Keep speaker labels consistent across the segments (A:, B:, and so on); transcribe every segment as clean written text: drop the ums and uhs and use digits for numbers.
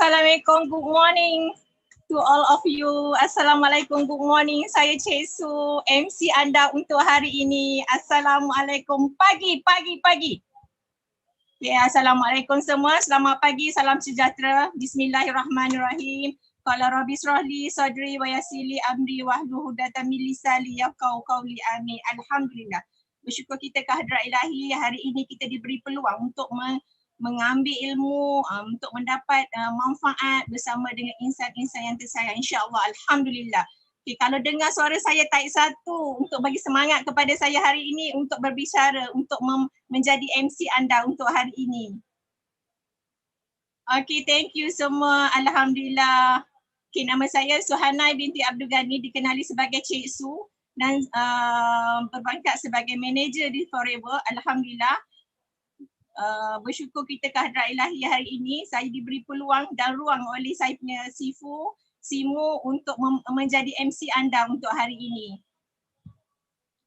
A: Assalamualaikum, good morning to all of you. Assalamualaikum, good morning. Saya Cik Su, MC anda untuk hari ini. Assalamualaikum, pagi. Ya, Assalamualaikum semua, selamat pagi, salam sejahtera. Bismillahirrahmanirrahim. Qala rabbi shrahli sadri wa yassirli amri wahlul 'uqdatam min lisani yafqahu qawli. Amin. Alhamdulillah. Bersyukur kita ke hadrat Ilahi, hari ini kita diberi peluang untuk mengambil ilmu, untuk mendapat manfaat bersama dengan insan-insan yang tersayang. InsyaAllah, Alhamdulillah. Okay, kalau dengar suara saya taik satu untuk bagi semangat kepada saya hari ini untuk berbicara, untuk menjadi MC anda untuk hari ini. Okay, thank you semua. Alhamdulillah. Okay, nama saya Suhanai binti Abdul Ghani, dikenali sebagai Cik Su dan berpangkat sebagai manager di Forever. Alhamdulillah. Bersyukur kita ke hadrat Ilahi hari ini saya diberi peluang dan ruang oleh saya punya Simu untuk menjadi MC anda untuk hari ini.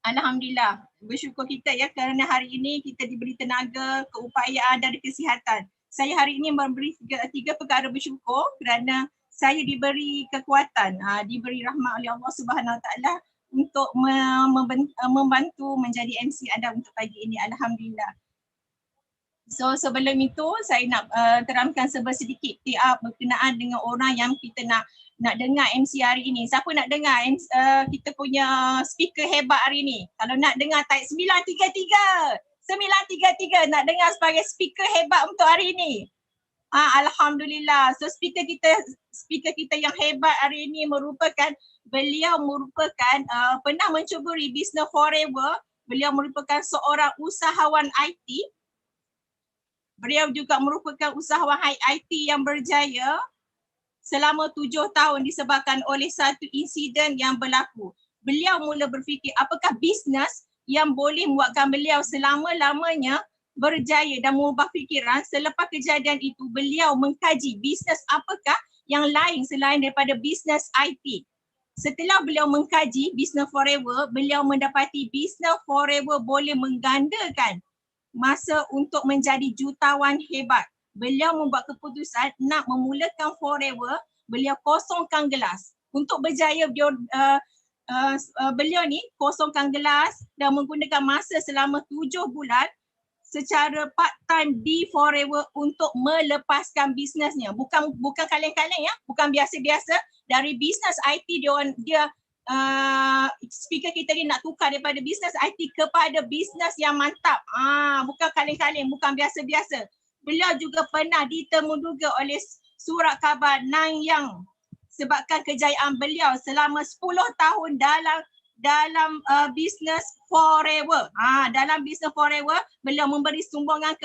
A: Alhamdulillah, bersyukur kita ya kerana hari ini kita diberi tenaga, keupayaan dan kesihatan. Saya hari ini memberi tiga perkara bersyukur kerana saya diberi kekuatan, diberi rahmat oleh Allah Subhanahu Wa Taala untuk membantu menjadi MC anda untuk pagi ini. Alhamdulillah. So sebelum itu saya nak terangkan sedikit tiap berkenaan dengan orang yang kita nak dengar MC hari ini. Siapa nak dengar kita punya speaker hebat hari ini? Kalau nak dengar type 933. 933 nak dengar sebagai speaker hebat untuk hari ini. Alhamdulillah. So speaker kita yang hebat hari ini beliau merupakan pernah mencuburi Business Forever. Beliau merupakan seorang usahawan IT. Beliau juga merupakan usahawan IT yang berjaya selama 7 tahun disebabkan oleh satu insiden yang berlaku. Beliau mula berfikir apakah bisnes yang boleh membuatkan beliau selama-lamanya berjaya dan mengubah fikiran. Selepas kejadian itu, beliau mengkaji bisnes apakah yang lain selain daripada bisnes IT. Setelah beliau mengkaji Business Forever, beliau mendapati Business Forever boleh menggandakan masa untuk menjadi jutawan hebat. Beliau membuat keputusan nak memulakan Forever, beliau kosongkan gelas. Untuk berjaya beliau ni kosongkan gelas dan menggunakan masa selama 7 bulan secara part time di Forever untuk melepaskan bisnesnya. Bukan kaleng-kaleng ya, bukan biasa-biasa. Dari bisnes IT dia speaker kita ni nak tukar daripada bisnes IT kepada bisnes yang mantap. Bukan kaleng-kaleng, bukan biasa-biasa. Beliau juga pernah ditemuduga oleh surat khabar Nanyang sebabkan kejayaan beliau selama 10 tahun dalam bisnes Forever. Dalam bisnes Forever, beliau memberi sumbangan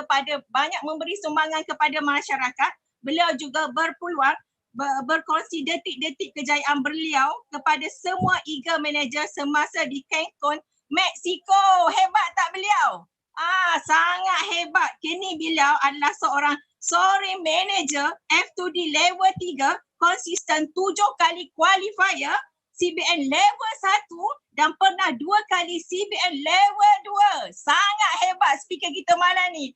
A: kepada masyarakat. Beliau juga berpeluang berkongsi detik-detik kejayaan beliau kepada semua eager manager semasa di Cancun, Mexico. Hebat tak beliau? Sangat hebat. Kini beliau adalah seorang soaring manager F2D level 3, konsisten 7 kali qualifier CBN level 1 dan pernah 2 kali CBN level 2. Sangat hebat speaker kita malam ni.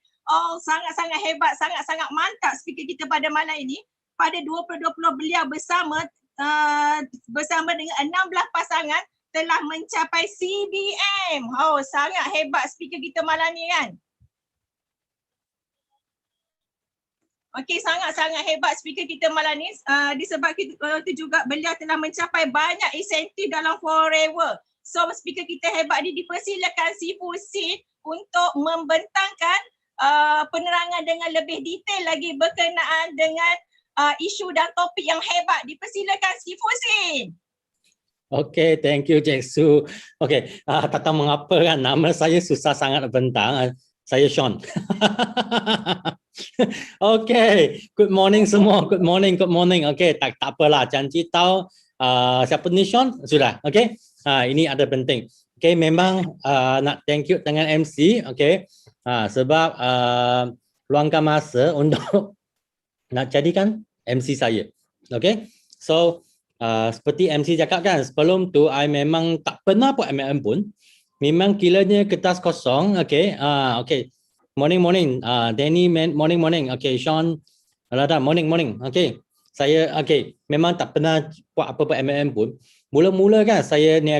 A: Sangat-sangat hebat, sangat-sangat mantap speaker kita pada malam ini. Pada 2020 beliau bersama dengan 16 pasangan telah mencapai CBM. Sangat hebat speaker kita malam ni kan. Okey, sangat-sangat hebat speaker kita malam ni. Disebabkan itu juga beliau telah mencapai banyak insentif dalam Forever. So speaker kita hebat ni dipersilakan si Fusin untuk membentangkan penerangan dengan lebih detail lagi berkenaan dengan isu dan topik yang hebat. Dipersilakan si Fusin.
B: Okay, thank you Cik Su. Okay, tak tahu mengapa kan nama saya susah sangat bentang. Saya Sean. Okay, good morning semua. Good morning. Okay, tak apalah. Janji tahu siapa ni Sean? Sudah, okay. Ini ada penting. Okay, memang nak thank you dengan MC. Okay, sebab luangkan masa untuk nak jadikan MC saya. Okay, so seperti MC cakap kan, sebelum tu I memang tak pernah buat MLM pun. Memang kilanya kertas kosong. Okay, okay. Morning. Danny, morning. Okay, Sean, Lada, morning. Okay. Saya memang tak pernah buat apa-apa MLM pun. Mula-mula kan saya ni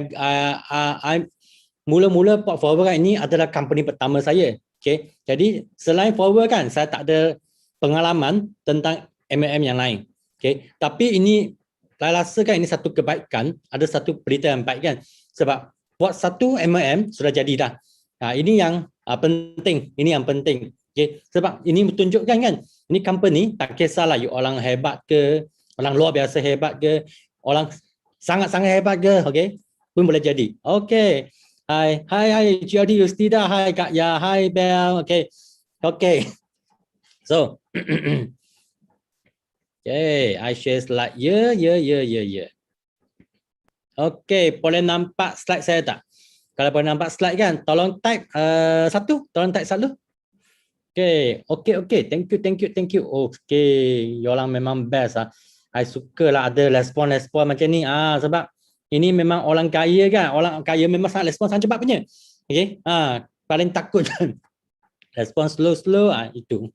B: mula-mula buat forward kan, ini adalah company pertama saya. Okay. Jadi selain forward kan saya tak ada pengalaman tentang MLM yang lain. Okay. Tapi ini saya rasa kan ini satu kebaikan, ada satu berita yang baik kan. Sebab buat satu MLM sudah jadi dah. Ini yang penting, ini yang penting. Okay. Sebab ini menunjukkan kan, ini company tak kisahlah you orang hebat ke, orang luar biasa hebat ke, orang sangat-sangat hebat ke, okay, pun boleh jadi. Okay. Hai GLD Yustida, hai Kak Ya, hai Bel, okay. So, okay, I share slide. Ya. Okay, boleh nampak slide saya tak? Kalau boleh nampak slide kan, tolong type tolong type satu. Okay. Thank you. Okay, orang memang best ah. I suka lah ada respon macam ni. Sebab ini memang orang kaya kan. Orang kaya memang sangat respon sangat cepat punya. Okay. Paling takut kan. Respon slow itu.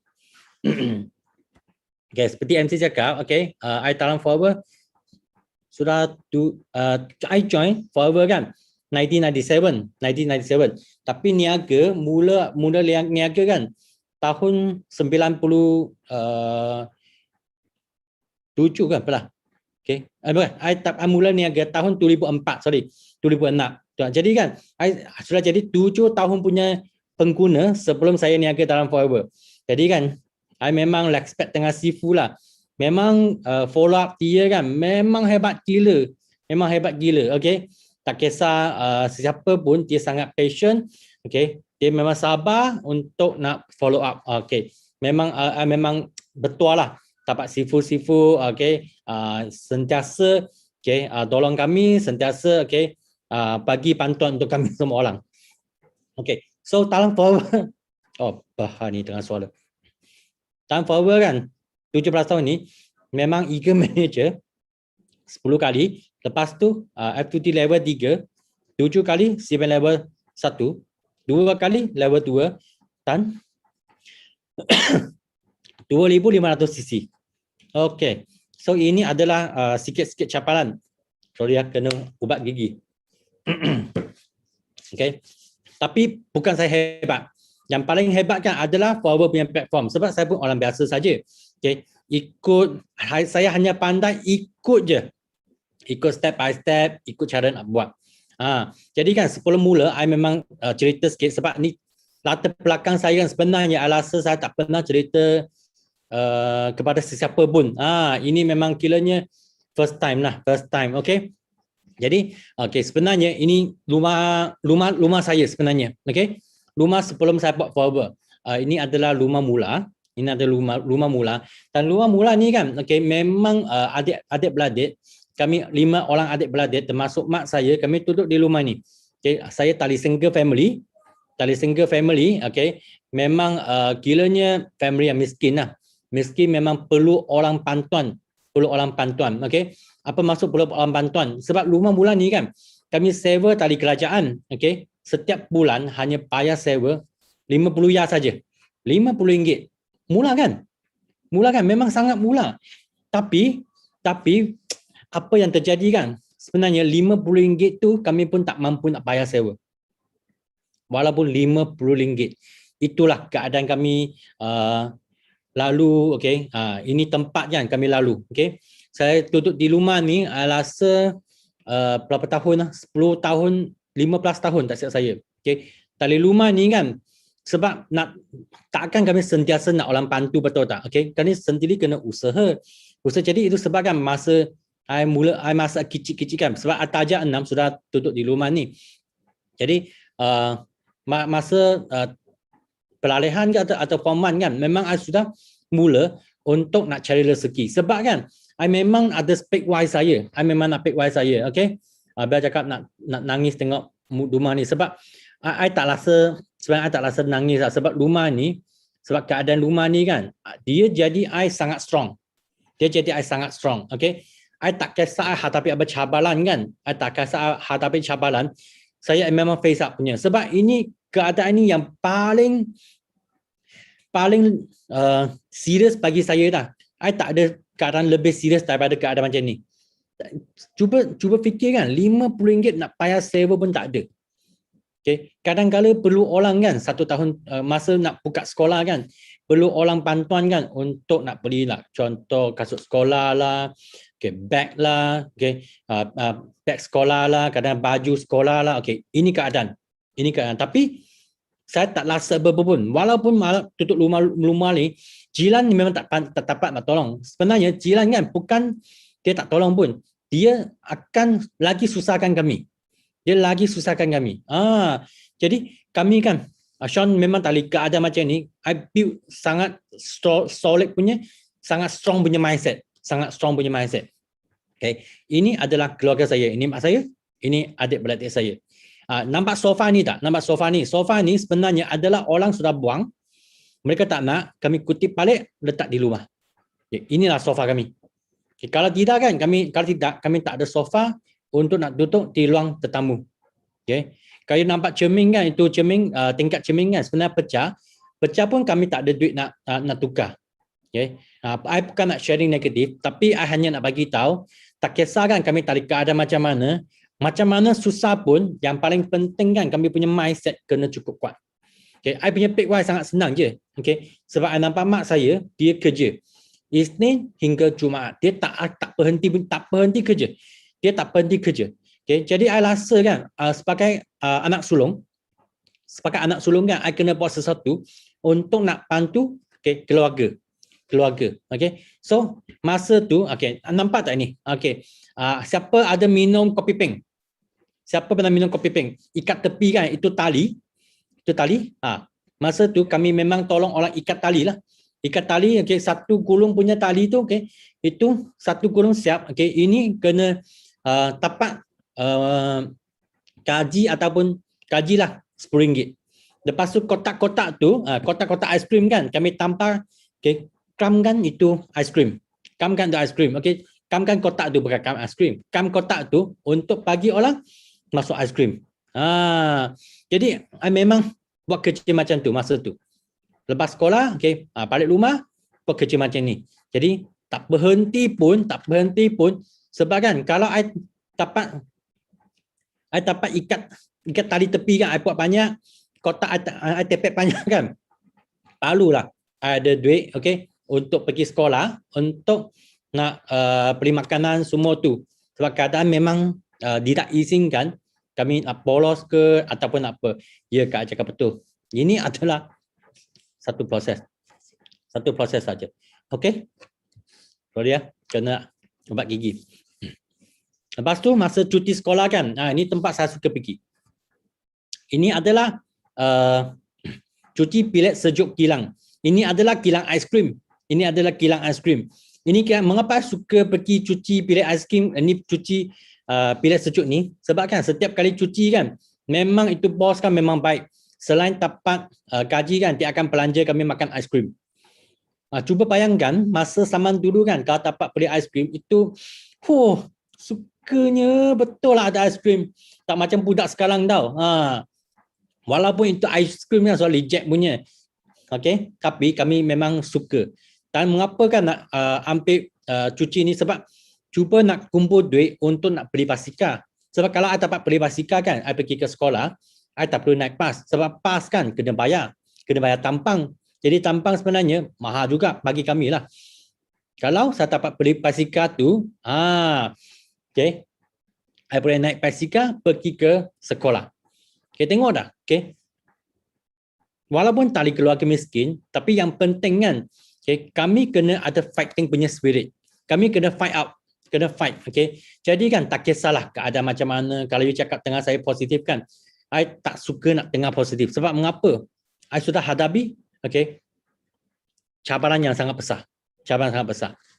B: Okay, seperti MC cakap, okay, I talang forward sudah I join forward kan 1997. Tapi niaga mula niaga kan tahun 97 kan pula. Okay. I mula niaga tahun 2004, 2006. Jadi kan I sudah jadi 7 tahun punya pengguna sebelum saya niaga dalam forward. Jadi kan I memang expert tengah sifu lah. Memang follow up dia kan memang hebat gila. Okay. Tak kisah siapa pun dia sangat patient. Okay. Dia memang sabar untuk nak follow up. Okay. Memang betul lah. Tapak sifu, okay. Sentiasa, okay. Tolong kami, sentiasa, okay. Bagi bantuan untuk kami semua orang. Okay. So, talang forward. Bahan ni tengah suara. Talang forward kan, 17 tahun ni, memang eager manager 10 kali. Lepas tu, FTT level 3, 7 kali, 7 level 1. 2 kali level 2 dan 2500 cc. Okey. So ini adalah sikit-sikit caparan. Sorry kena ubat gigi. Okey. Tapi bukan saya hebat. Yang paling hebat kan adalah forward punya platform. Sebab saya pun orang biasa saja. Okey. Saya hanya pandai ikut je. Ikut step by step, ikut cara nak buat. Jadi kan sebelum mula I memang cerita sikit sebab ni latar belakang saya kan sebenarnya I rasa saya tak pernah cerita kepada sesiapa pun. Ini memang kiranya first time, okay. Jadi sebenarnya ini rumah saya sebenarnya, okay. Rumah sebelum saya buat forward. Ini adalah rumah mula. Ini adalah rumah mula dan rumah mula ni kan, okay, memang adik beradik. Kami 5 orang adik beradik termasuk mak saya, kami duduk di rumah ni. Okay, saya tali single family, okay. Memang kiranya family yang miskin lah. Miskin memang perlu orang bantuan, okay. Apa maksud perlu orang bantuan? Sebab rumah mula ni kan, kami sewa tali kerajaan, okay. Setiap bulan hanya bayar sewa 50 ya saja. RM50. Mula kan, memang sangat mula. Tapi apa yang terjadi kan, sebenarnya RM50 tu kami pun tak mampu nak bayar sewa. Walaupun RM50. Itulah keadaan kami lalu, okay. Ini tempat kan kami lalu, okay. Saya duduk di rumah ni, rasa berapa tahun lah, 10 tahun, 15 tahun tak silap saya, okay. Tali rumah ni kan, sebab takkan kami sentiasa nak orang bantu, betul tak, okay. Kami sendiri kena usaha. Jadi itu sebab kan masa I masa kecil-kecil kan, sebab atajak 6 sudah duduk di rumah ni. Jadi masa peralihan ke atau form 1 kan, memang I sudah mula untuk nak cari rezeki. Sebab kan I memang ada spek wise saya. Okay. Biar cakap nak nangis tengok rumah ni sebab I tak rasa nangis lah. Sebab rumah ni, sebab keadaan rumah ni kan, dia jadi I sangat strong. Okay. I tak kisah hadapi apa cabaran kan. Saya memang face up punya. Sebab ini keadaan ini yang paling serius bagi saya dah. I tak ada keadaan lebih serius daripada keadaan macam ni. Cuba fikir kan, RM50 nak payah sewa pun tak ada. Okay. Kadang-kala perlu orang kan, 1 tahun masa nak buka sekolah kan, perlu orang bantuan kan untuk nak beli lah, contoh kasut sekolah lah, okay, bag lah, okay, bag sekolah lah, kadang baju sekolah lah. Okay, ini keadaan. Tapi saya tak rasa apa pun. Walaupun tutup rumah ni, jiran ni memang tak dapat nak tolong. Sebenarnya jiran kan bukan dia tak tolong pun, dia akan lagi susahkan kami. Jadi kami kan, Sean memang tak boleh keadaan macam ni. I build sangat solid punya, sangat strong punya mindset. Okay. Ini adalah keluarga saya. Ini mak saya, ini adik-beradik saya. Nampak sofa ni tak? Sofa ni sebenarnya adalah orang sudah buang. Mereka tak nak, kami kutip balik, letak di rumah. Okay. Inilah sofa kami. Okay. Kalau tidak kan, kami tak ada sofa untuk nak duduk di ruang tetamu. Okay. Kalau nampak cermin kan, itu cermin, tingkat cermin kan sebenarnya pecah pun kami tak ada duit nak tukar. Okay. I bukan nak sharing negatif, tapi I hanya nak bagi tahu, tak kisah kan kami tak ada keadaan macam mana susah pun, yang paling penting kan kami punya mindset kena cukup kuat. Okay. I punya PKY sangat senang je. Okay. Sebab I nampak mak saya, dia kerja Isnin hingga Jumaat, dia tak berhenti kerja. Okay. Jadi I rasa kan sebagai anak sulung kan, I kena buat sesuatu untuk nak bantu, okay, keluarga. Okay. So masa tu, okay, nampak tak ni? Okay. Siapa ada minum kopi peng? Siapa pernah minum kopi peng? Ikat tepi kan, itu tali. Masa tu kami memang tolong orang ikat tali lah. Okay, satu gulung punya tali tu, okay, itu satu gulung siap. Okay, ini kena tapak gajilah RM10. Lepas tu kotak-kotak tu, kotak-kotak aiskrim kan, kami tampar, okay, kamkan itu aiskrim. Okay, kamkan kotak tu bukan kam aiskrim. Kam kotak tu untuk bagi orang masuk aiskrim. Jadi I memang buat kerja macam tu masa tu. Lepas sekolah, okay, balik rumah, buat kerja macam ni. Jadi tak berhenti pun sebab kan kalau I dapat ikat tali tepi kan, I buat banyak, kotak I tepek banyak kan, barulah I ada duit, okay, untuk pergi sekolah, untuk nak beli makanan semua tu. Sebab keadaan memang tidak izinkan kami nak bolos ke ataupun apa. Ya, Kak cakap betul. Ini adalah satu proses saja. Okay, sorry ya, kena ubat gigi. Lepas tu masa cuti sekolah kan, ini tempat saya suka pergi. Ini adalah cuci bilik sejuk kilang. Ini adalah kilang aiskrim. Ini mengapa suka pergi cuci bilik aiskrim, ini cuci bilik sejuk ni? Sebab kan setiap kali cuci kan, memang itu bos kan memang baik. Selain dapat gaji kan, dia akan belanja kami makan aiskrim. Cuba bayangkan masa zaman dulu kan, kalau dapat beli aiskrim itu, sukanya betul lah ada aiskrim. Tak macam budak sekarang tau. Walaupun itu aiskrim kan soal reject punya. Okay, tapi kami memang suka. Dan mengapa kan nak ambil cuci ni? Sebab cuba nak kumpul duit untuk nak beli basikal. Sebab kalau I dapat beli basikal kan, I pergi ke sekolah, I tak perlu naik pas. Sebab pas kan kena bayar tampang. Jadi tampang sebenarnya mahal juga bagi kami lah. Kalau saya dapat beli basikal tu, okay, I boleh naik basikal pergi ke sekolah. Okay, tengok dah. Okay. Walaupun tali keluarga miskin, tapi yang penting kan, okay, kami kena ada fighting punya spirit. Kami kena fight out. Okay. Jadi kan tak kisahlah keadaan macam mana. Kalau you cakap tengah saya positif kan, I tak suka nak tengah positif. Sebab mengapa? I sudah hadapi, okay, cabaran yang sangat besar.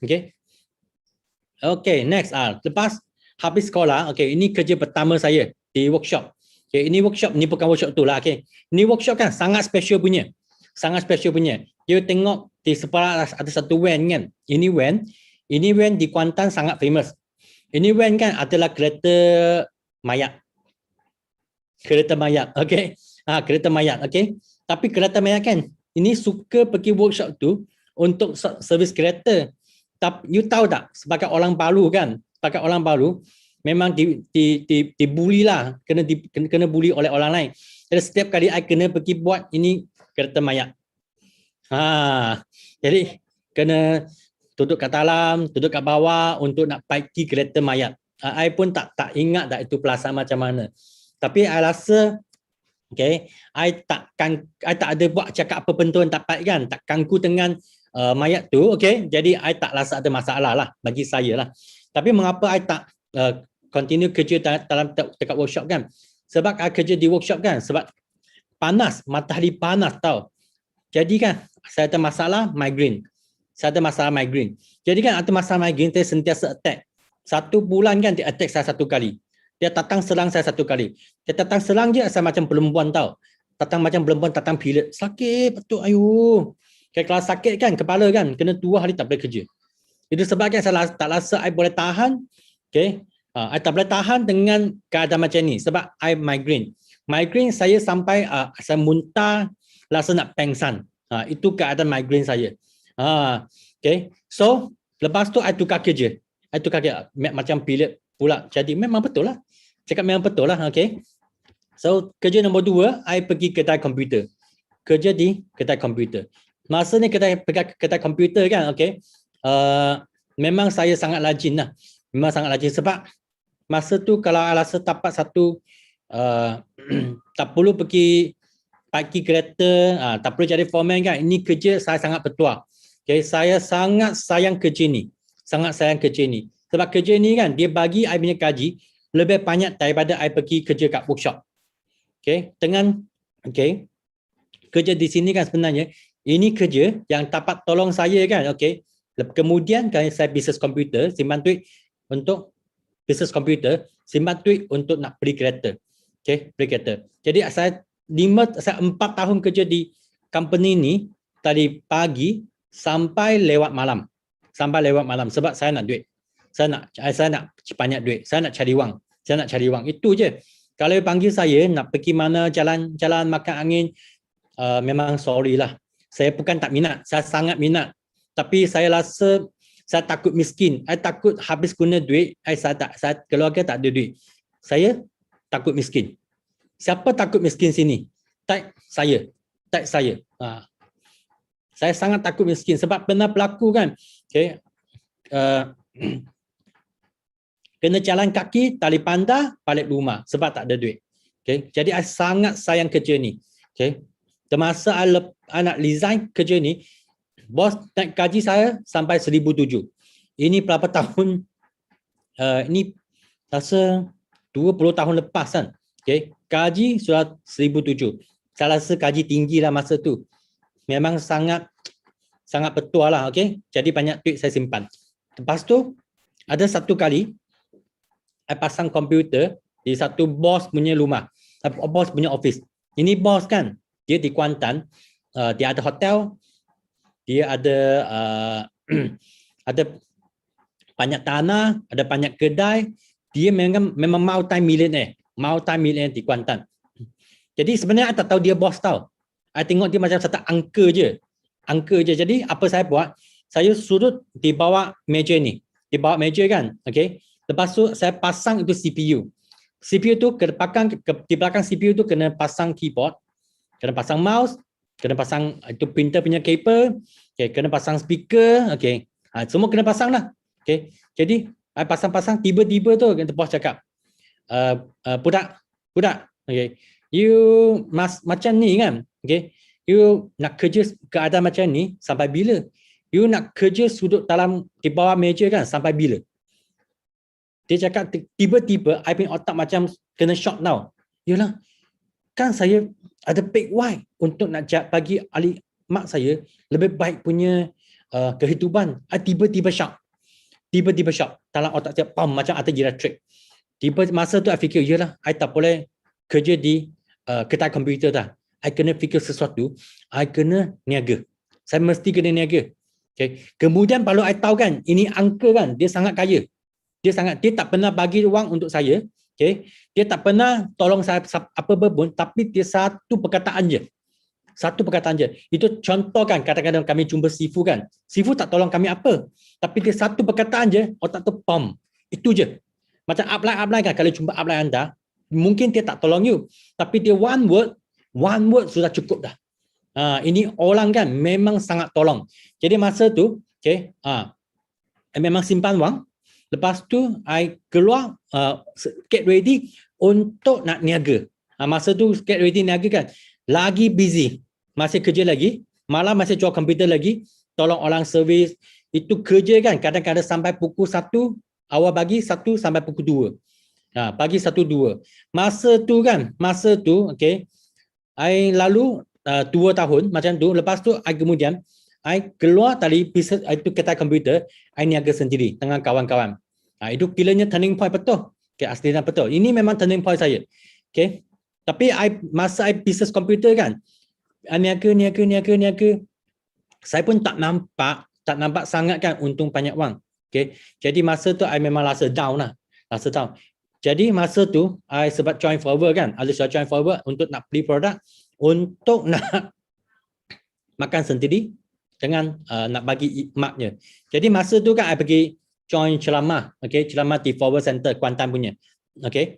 B: Okay. Okay, next. Lepas habis sekolah, okay, ini kerja pertama saya di workshop. Okay, ini bukan workshop tu lah. Okay. Ini workshop kan sangat special punya. You tengok di sebelah ada satu van kan. Ini van di Kuantan sangat famous. Ini van kan adalah kereta mayat. Okay. Kereta mayat, okay. Tapi kereta mayat kan, ini suka pergi workshop tu untuk servis kereta. Tapi you tahu tak, sebagai orang baru kan, sebagai orang baru, memang dibuli lah, kena bully oleh orang lain. Jadi setiap kali I kena pergi buat ini kereta mayat. Jadi kena duduk kat dalam, duduk kat bawah untuk nak pergi kereta mayat. I pun tak ingat dah itu pelaksanaan macam mana. Tapi I rasa okay, I tak ada buat cakap apa pun tak baik kan, tak kangku dengan mayat tu, okay. Jadi I tak rasa ada masalah lah bagi saya lah. Tapi mengapa I tak continue kerja dalam dekat workshop kan? Sebab I kerja di workshop kan, sebab panas, matahari panas tau. Jadi kan saya ada masalah migraine. Jadi kan ada masalah migraine, saya sentiasa attack. 1 bulan kan dia attack saya 1 kali. Dia datang serang saya 1 kali. Dia datang serang je saya macam perempuan tau. Datang macam perempuan, datang period. Sakit betul, ayo. Kalau sakit kan kepala kan, kena 2 hari tak boleh kerja. Itu sebab kan saya tak rasa I boleh tahan. Okay. I tak boleh tahan dengan keadaan macam ni. Sebab I migraine. Migraine saya sampai saya muntah, rasa nak pengsan. Itu keadaan migraine saya. Okay. So, lepas tu I tukar kerja. Macam period pula. Jadi memang betul lah. Cakap memang betul lah. Okay. So, kerja nombor 2, I pergi kedai komputer. Kerja di kedai komputer. Masa ni kedai komputer kan, okay. Memang saya sangat rajin lah. Memang sangat rajin sebab masa tu kalau I rasa dapat satu tak perlu pergi kereta, tak perlu jadi foreman kan. Ini kerja saya sangat bertuah. Okay, saya sangat sayang kerja ni. Sebab kerja ni kan dia bagi I punya gaji lebih banyak daripada I pergi kerja kat workshop. Okay, kerja di sini kan sebenarnya ini kerja yang dapat tolong saya kan. Okay, kemudian kalau saya bisnes komputer, simpan duit untuk bisnes komputer, simpan duit untuk nak beli kereta. Okay, beli kereta. Jadi saya 4 tahun kerja di company ni dari pagi sampai lewat malam. Sebab saya nak duit. Saya nak banyak duit. Saya nak cari wang. Itu je. Kalau panggil saya nak pergi mana jalan makan angin, memang sorry lah. Saya bukan tak minat, saya sangat minat. Tapi saya rasa saya takut miskin. Saya takut habis guna duit, saya keluarga tak ada duit. Saya takut miskin. Siapa takut miskin sini? Type saya. Saya sangat takut miskin sebab pernah berlaku kan. Okay. Kena jalan kaki, tali panda, balik rumah sebab tak ada duit. Okay. Jadi I sangat sayang kerja ni. Okay. Semasa I nak resign kerja ni, bos naik gaji saya sampai 1,007. Ini berapa tahun? Ini rasa 20 tahun lepas kan. Okay. Gaji sudah 1,007. Saya rasa gaji tinggi lah masa tu. Memang sangat bertuah lah. Okay. Jadi banyak duit saya simpan. Lepas tu, ada satu kali, I pasang komputer di satu bos punya rumah. Bos punya office. Ini bos kan, dia di Kuantan. Dia ada hotel. Dia ada ada banyak tanah, ada banyak kedai. Dia memang multi-millionaire di Kuantan. Jadi sebenarnya I tak tahu dia bos tau. I tengok dia macam satu angka je. Jadi apa saya buat? Saya suruh di bawah meja ni. Di bawah meja kan. Okay. Lepas tu saya pasang itu CPU. CPU tu di belakang CPU tu kena pasang keyboard. Kena pasang mouse. Kena pasang itu printer punya kabel. Okay. Kena pasang speaker. Okay. Semua kena pasang lah. Okay. Jadi I pasang-pasang tiba-tiba tu bos cakap. Budak. Okay. You macam ni kan. Okay. You nak kerja keadaan macam ni sampai bila? You nak kerja sudut di bawah meja kan sampai bila? Dia cakap tiba-tiba I punya otak macam kena shock now. Yalah, kan saya ada big why untuk nak bagi ahli mak saya lebih baik punya kehidupan. I tiba-tiba shock. Dalam otak saya macam ada elektrik. Masa tu I fikir, yalah, I tak boleh kerja di kedai komputer dah. I kena fikir sesuatu, I kena niaga. Saya mesti kena niaga. Okay. Kemudian kalau I tahu kan, ini angka kan, dia sangat kaya. Dia tak pernah bagi wang untuk saya. Okay. Dia tak pernah tolong saya apa pun, tapi dia satu perkataan je. Satu perkataan je. Itu contoh kan, kadang-kadang kami jumpa Sifu kan. Sifu tak tolong kami apa. Tapi dia satu perkataan je, otak tu pom. Itu je. Macam upline kan, kalau jumpa upline anda, mungkin dia tak tolong you. Tapi dia one word sudah cukup dah. Ini orang kan memang sangat tolong. Jadi masa tu, okay, memang simpan wang. Lepas tu, I keluar, get ready untuk nak niaga. Masa tu, get ready niaga kan, lagi busy. Masih kerja lagi, malam masih jual komputer lagi, tolong orang servis. Itu kerja kan, kadang-kadang sampai pukul 1, awal pagi 1 sampai pukul 2. Pagi 1, 2. Masa tu, okay, I lalu 2 tahun macam tu. Lepas tu, kemudian, I keluar tadi bisnes itu kedai komputer, I niaga sendiri dengan kawan-kawan. Itu kiranya turning point betul. Okay, aslinya betul. Ini memang turning point saya. Okay. Tapi masa I bisnes komputer kan, niaga. Saya pun tak nampak sangat kan untung banyak wang. Okay. Jadi masa tu I memang rasa down lah. Jadi masa tu I sebab join forward kan. Ada join forward untuk nak beli produk, untuk nak makan sendiri dengan nak bagi maknya. Jadi masa tu kan I pergi join ceramah. Okay. Ceramah di forward center Kuantan punya. Okay.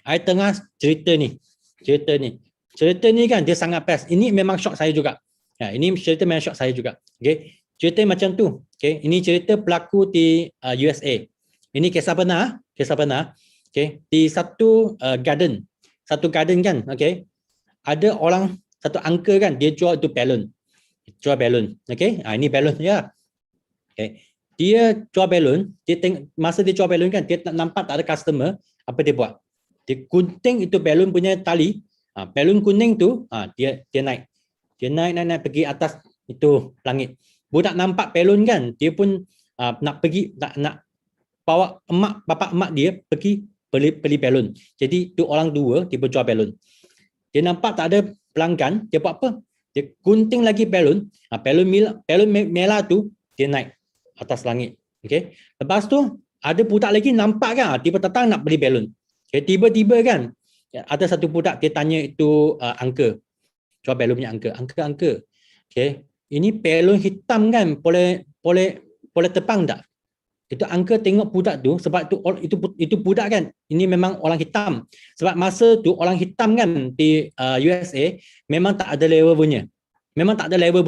B: I tengah cerita ni kan dia sangat best. Ini memang shock saya juga. Ini cerita memang shock saya juga. Okay. Cerita macam tu. Okay. Ini cerita berlaku di USA. Ini kisah benar. Okay. Di satu garden kan. Okay. Ada orang, satu uncle kan, dia jual itu balloon. Okay. Ini balloon ya. Okay. Dia jual balloon. Masa dia jual balloon kan, dia nampak tak ada customer. Apa dia buat? Dia gunting itu balon punya tali, balon kuning tu, dia naik pergi atas itu langit. Budak nampak balon kan, dia pun nak pergi nak bawa bapa emak dia pergi beli balon. Jadi tu orang dua dia berjual balon. Dia nampak tak ada pelanggan, dia buat apa? Dia gunting lagi balon, balon merah tu dia naik atas langit. Okey. Lepas tu ada budak lagi nampak kan, dia berdatang nak beli balon. Okay, tiba-tiba kan ada satu budak dia tanya itu uncle, jual balon punya uncle. Okay, ini balon hitam kan, boleh terbang tak? Itu uncle tengok budak tu, sebab itu budak kan, ini memang orang hitam. Sebab masa tu orang hitam kan di USA memang tak ada level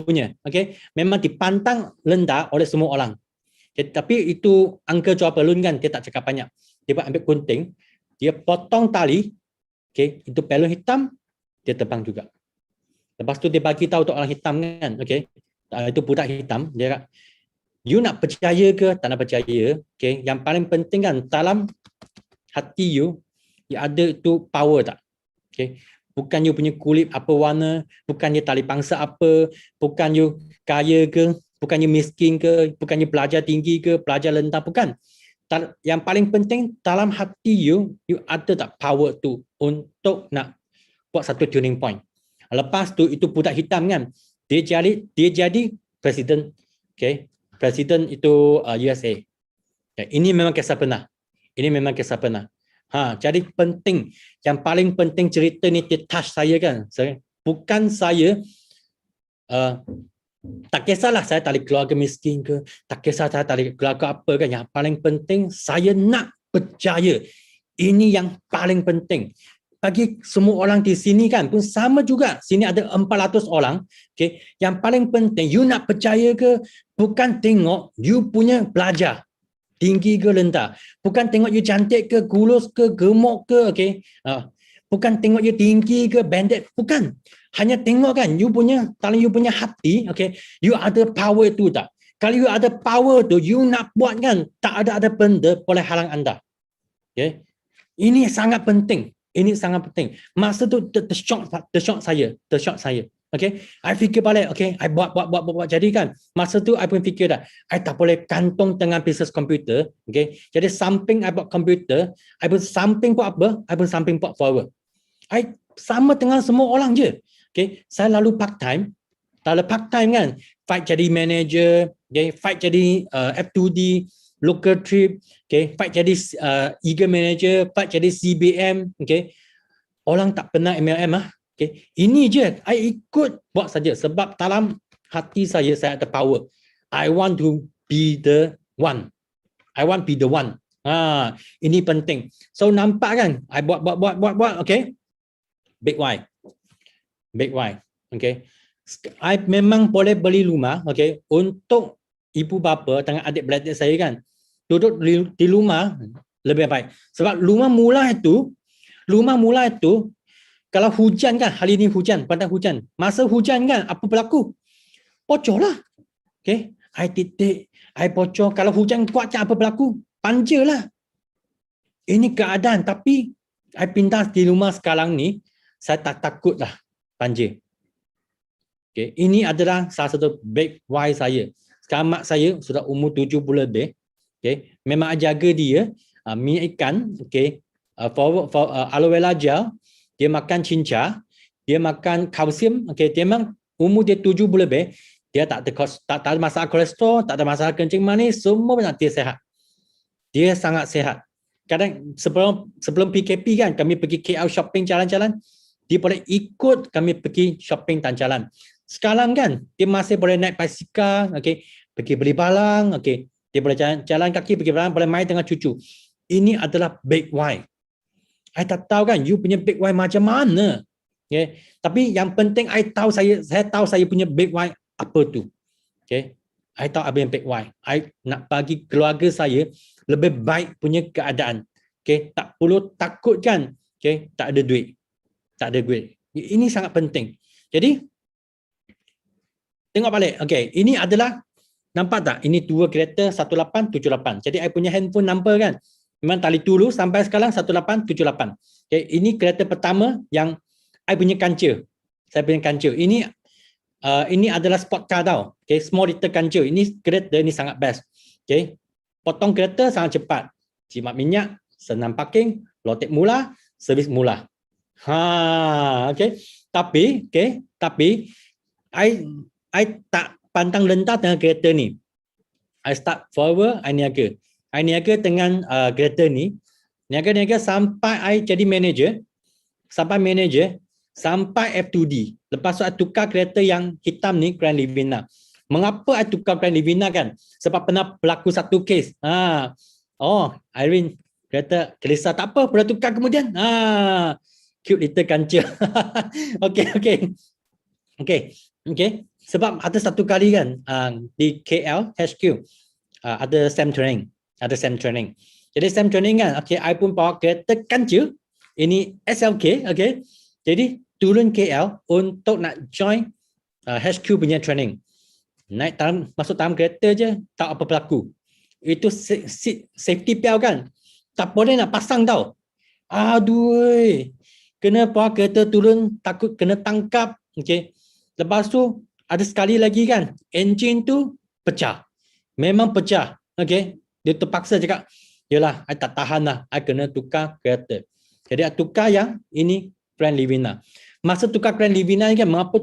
B: punya. Okay, memang dipandang rendah oleh semua orang. Okay, tapi itu uncle jual balon kan, dia tak cakap banyak. Dia ambil gunting, dia potong tali, okay, itu balon hitam, dia terbang juga. Lepas tu dia bagi tahu tu orang hitam kan, okay, itu budak hitam, dia kata, you nak percaya ke tak nak percaya, okay, yang paling penting kan dalam hati you ada itu power tak, okay, bukan you punya kulit apa warna, bukan you tali pangsa apa, bukan you kaya ke, bukan you miskin ke, bukan you pelajar tinggi ke, pelajar rendah, bukan. Yang paling penting dalam hati you ada tak power tu untuk nak buat satu tuning point. Lepas tu itu budak hitam kan, dia jadi presiden, okay, presiden itu USA. Okay, ini memang kisah benar. Jadi penting, yang paling penting cerita ni dia touch saya kan. Bukan saya tak kisahlah saya tak ada keluarga miskin ke, tak kisah saya tak ada keluarga apa kan, yang paling penting saya nak percaya. Ini yang paling penting. Bagi semua orang di sini kan pun sama juga. Sini ada 400 orang. Okay. Yang paling penting you nak percaya ke, bukan tengok you punya belajar tinggi ke rendah, bukan tengok you cantik ke, kurus ke, gemuk ke, okay. Bukan tengok you tinggi ke, bandit, bukan. Hanya tengok kan you punya hati, okay, you ada power tu tak? Kalau you ada power tu, you nak buat kan, tak ada benda boleh halang anda. Okay. Ini sangat penting. Masa tu tershock saya. Okay. I fikir balik, okay, I buat. Jadi kan, masa tu I pun fikir dah, I tak boleh gantung dengan bisnes komputer. Okay. Jadi samping I buat komputer, I pun samping buat apa? I pun samping buat forward. I sama dengan semua orang je. Okay, saya lalu part time kan, fight jadi manager, okay, fight jadi F2D, local trip, okay, fight jadi eager manager, fight jadi CBM, okay. Orang tak pernah MLM Okay, ini je, I ikut buat saja sebab dalam hati saya ada power. I want to be the one. I want be the one. Ini penting. So nampak kan? I buat, okay? Big why. Big why. Okay. I memang boleh beli rumah, okay, untuk ibu bapa dengan adik-beradik saya kan. Duduk di rumah lebih baik. Sebab rumah mula itu kalau hujan kan, hari ini hujan, pada hujan. Masa hujan kan, apa berlaku? Bocor lah. Okay. I titik, I bocor. Kalau hujan kuat macam apa berlaku? Banjir lah. Ini keadaan. Tapi, I pindah di rumah sekarang ni, saya tak takut lah banjir. Okay. Ini adalah salah satu big why saya. Sekarang mak saya sudah umur 70 lebih. Okay. Memang jaga dia, minyak ikan, okay, for aloe vera gel, dia makan cinca, dia makan kalsium, okay, dia memang umur dia 70 lebih, dia tak ada masalah kolesterol, tak ada masalah kencing manis, semua benar dia sehat. Dia sangat sehat. Kadang sebelum PKP kan, kami pergi KL shopping jalan-jalan, dia boleh ikut kami pergi shopping dan jalan. Sekarang kan, dia masih boleh naik basikal, okay, pergi beli barang, okay, dia boleh jalan kaki pergi barang, boleh main dengan cucu. Ini adalah big why. I tak tahu kan you punya big why macam mana. Okay. Tapi yang penting saya tahu saya punya big why apa tu. Okay. I tahu apa yang big why. I nak bagi keluarga saya lebih baik punya keadaan. Okay. Tak perlu takut kan. Okay. Tak ada duit. Ini sangat penting. Jadi tengok balik. Okay. Ini adalah, nampak tak? Ini dua kereta 1878. Jadi I punya handphone number kan. Memang tali dulu sampai sekarang 1878. Okay, ini kereta pertama yang I punya kancil. Saya punya kancil. Ini adalah sport car tau. Okay, small little kancil. Ini kereta ini sangat best. Okay, potong kereta sangat cepat. Jimat minyak, senang parking, lotek mula, servis mula. Okay. Tapi I tak pantang lentar dengan kereta ni. I start forward, I niaga dengan kereta ni, niaga sampai I jadi manager, sampai F2D. Lepas tu I tukar kereta yang hitam ni, Grand Livina. Mengapa I tukar Grand Livina kan? Sebab pernah berlaku satu kes. Irene, kereta Kelisa tak apa, boleh tukar kemudian. Cute little kancil. Okay. Sebab ada satu kali kan, di KL HQ, ada SAM training. Jadi SAM training kan, okay, I pun bawa kereta kancil, ini SLK, okay. Jadi turun KL untuk nak join HQ punya training. Masuk dalam kereta je, tak apa berlaku. Itu safety belt kan, tak boleh nak pasang tau. Aduh, kena bawa kereta turun, takut kena tangkap, okay. Lepas tu, ada sekali lagi kan, engine tu pecah. Memang pecah, okay. Dia terpaksa cakap, yelah, I tak tahan lah, I kena tukar kereta. Jadi I tukar yang ini Grand Livina. Masa tukar Grand Livina ni kan, mengapa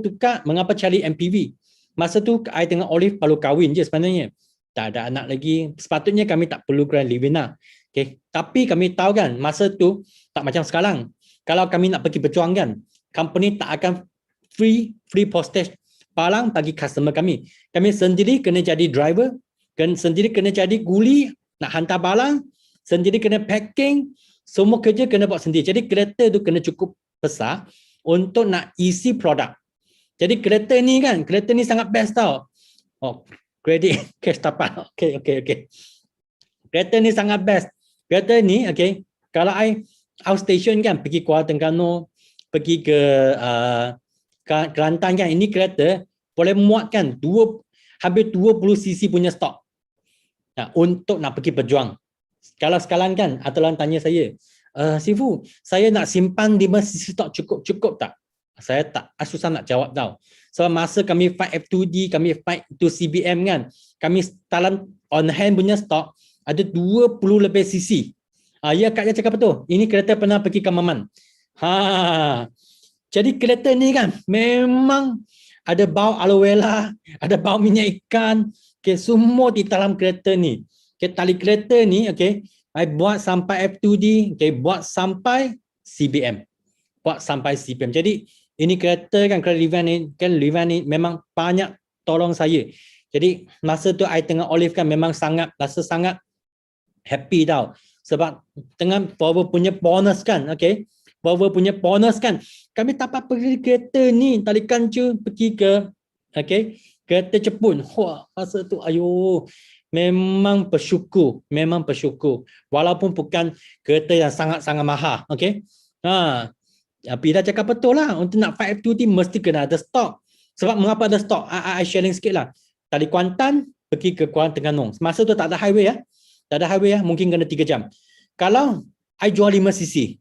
B: cari MPV? Masa tu I dengan Olive baru kahwin je sebenarnya. Tak ada anak lagi. Sepatutnya kami tak perlu Grand Livina. Okay. Tapi kami tahu kan, masa tu tak macam sekarang. Kalau kami nak pergi berjuang kan, company tak akan free postage barang bagi customer kami. Kami sendiri kena jadi driver, sendiri kena jadi guli, nak hantar barang, sendiri kena packing, semua kerja kena buat sendiri. Jadi kereta tu kena cukup besar untuk nak isi produk. Jadi kereta ni sangat best tau. Kredit cash tapak. Okay. Kereta ni sangat best. Kereta ni, okay, kalau I outstation kan, pergi Kuala Terengganu, pergi ke Kelantan kan, ini kereta boleh muat kan hampir 20 cc punya stok. Untuk nak pergi berjuang. Kalau sekarang kan, ada orang tanya saya, Sifu, saya nak simpan 5 cc stok cukup tak? Saya tak, susah nak jawab tau. So masa kami fight F2D, kami fight to CBM kan, kami dalam on hand punya stok ada 20 lebih cc. Ya Kak, dia cakap betul. Ini kereta pernah pergi ke Maman. Jadi kereta ni kan memang ada bau aloe vera, ada bau minyak ikan, okay, semua di dalam kereta ni. Okay, tali kereta ni, okay, I buat sampai F2D, okay, buat sampai CBM. Jadi Ini kereta kan, kereta Livan ni memang banyak tolong saya. Jadi masa tu I tengah Olive kan memang rasa sangat happy tau. Sebab dengan Volvo punya bonus kan, okay. Volvo punya bonus kan, kami dapat pergi kereta ni, talikan je pergi ke, okay, kereta Jepun. Wah, masa tu, ayo, memang bersyukur. Walaupun bukan kereta yang sangat-sangat mahal, okay. Tapi dah cakap betul lah, untuk nak 520 mesti kena ada stok. Sebab mengapa ada stok? I sharing sikit lah. Dari Kuantan pergi ke Kuala Terengganu. Masa tu tak ada highway ya. Mungkin kena 3 jam. Kalau I jual 5cc,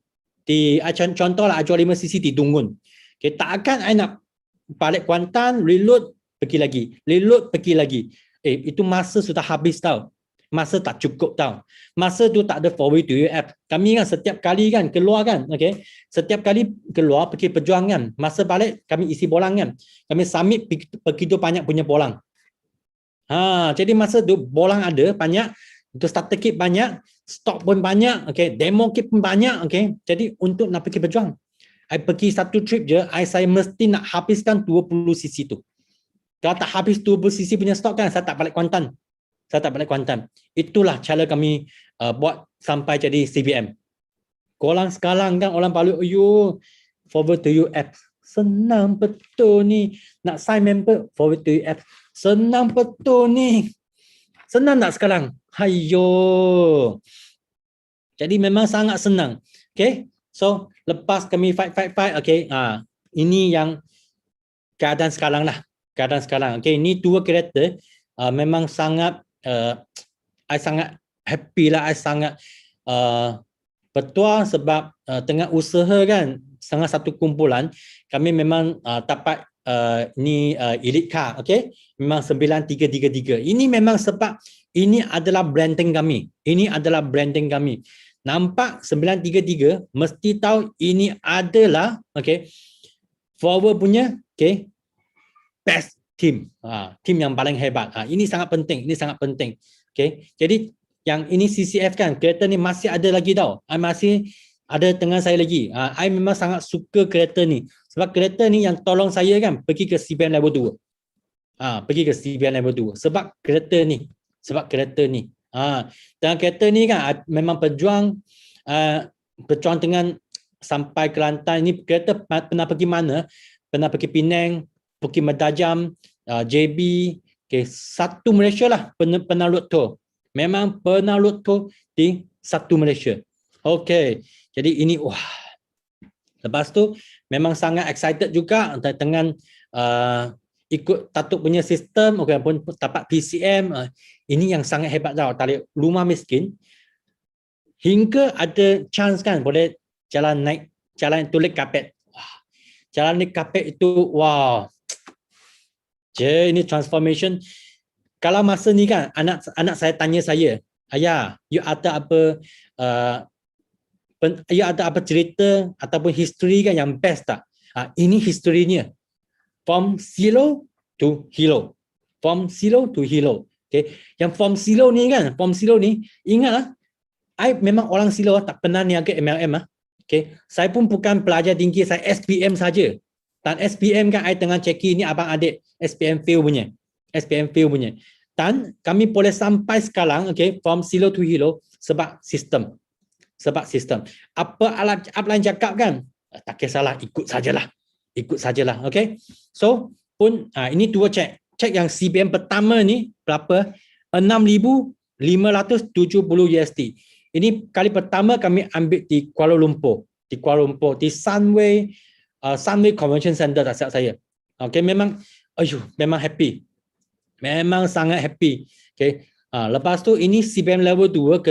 B: contoh lah I jual 5cc di Dungun. Okay, tak akan I nak balik Kuantan, reload, pergi lagi. Itu masa sudah habis tau. Masa tak cukup tau. Masa tu tak ada 4way to app. Kami kan setiap kali kan keluar kan, okay. Setiap kali keluar pergi perjuangan. Masa balik kami isi bolang kan. Kami submit begitu banyak punya bolang. Jadi masa tu bolang ada banyak, untuk starter kit banyak, stok pun banyak, okay. Demo kit pun banyak, okay. Jadi untuk nak pergi berjuang, I pergi satu trip je, saya mesti nak habiskan 20cc tu. Kalau tak habis 20cc punya stok kan, saya tak balik Kuantan. Itulah cara kami buat sampai jadi CBM. Korang sekarang kan orang balik, forward to you app. Senang betul ni. Nak sign member, forward to you app. Senang betul ni. Senang tak sekarang? Hayo. Jadi memang sangat senang. Okay. So, lepas kami fight. Okay. Ini yang keadaan sekarang lah. Okay. Ini 2 kereta. Memang sangat, I sangat happy lah. I sangat betul sebab tengah usaha kan. Sangat satu kumpulan. Kami memang dapat ni elite car, okay. Memang 9333. Ini memang sebab ini adalah branding kami. Nampak 933, mesti tahu ini adalah, okay, Volvo punya, okay, best team. Team yang paling hebat. Ini sangat penting. Okay. Jadi yang ini CCF kan, kereta ni masih ada lagi tau. Masih ada tengah saya lagi. I memang sangat suka kereta ni. Sebab kereta ni yang tolong saya kan pergi ke CBM level 2. Sebab kereta ni. Dan kereta ni kan memang berjuang dengan sampai Kelantan. Ini kereta pernah pergi mana? Pernah pergi Penang, pergi Medajam, JB, okay, satu Malaysia lah pernah road tour. Memang pernah road tour di satu Malaysia. Okay, jadi ini lepas tu memang sangat excited juga dengan ikut Datuk punya sistem, okay, pun dapat PCM. Ini yang sangat hebat tau. Tali rumah miskin hingga ada chance kan boleh jalan tulik kapet. Jalan naik kapet itu wow. Ini transformation. Kalau masa ni kan anak saya tanya saya, ayah, you ada apa cerita ataupun history kan yang best tak? Ini historinya. From zero to hero. Okay. Yang from zero ni, ingatlah, I memang orang Silo, tak pernah niaga MLM. Okay. Saya pun bukan pelajar tinggi, saya SPM saja. Dan SPM kan I tengah ceki ni abang adik SPM fail punya. Dan kami boleh sampai sekarang, okay, from Silo to hero sebab sistem. Apa upline cakap kan, tak kisahlah, ikut sajalah. Okay. So pun ini 2 cek yang CBM pertama ni berapa? 6,570 USD. Ini kali pertama kami ambil di Kuala Lumpur, di Sunway Convention Center tak silap saya. Okay, memang happy. Memang sangat happy. Okay. Lepas tu ini CBM level 2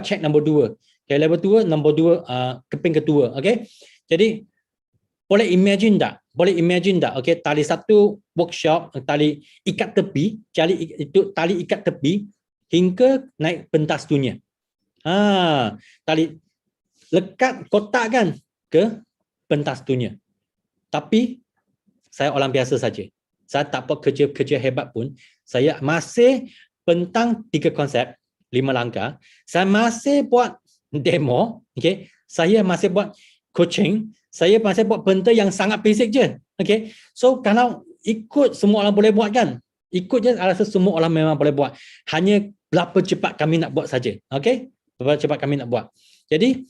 B: cek nombor 2. Okay, level 2 keping kedua. Okay. Jadi boleh imagine tak? Okay, tali satu workshop, tali ikat tepi hingga naik pentas dunia. Tali lekat kotak kan ke pentas dunia. Tapi saya orang biasa saja. Saya tak buat kerja hebat pun. Saya masih bentang 3 konsep, 5 langkah. Saya masih buat demo, okay? Saya masih buat coaching, saya buat benda yang sangat basic je. Okay. So kalau ikut semua orang boleh buat kan? Ikut je, saya rasa semua orang memang boleh buat. Hanya berapa cepat kami nak buat saja. Okay. Berapa cepat kami nak buat. Jadi,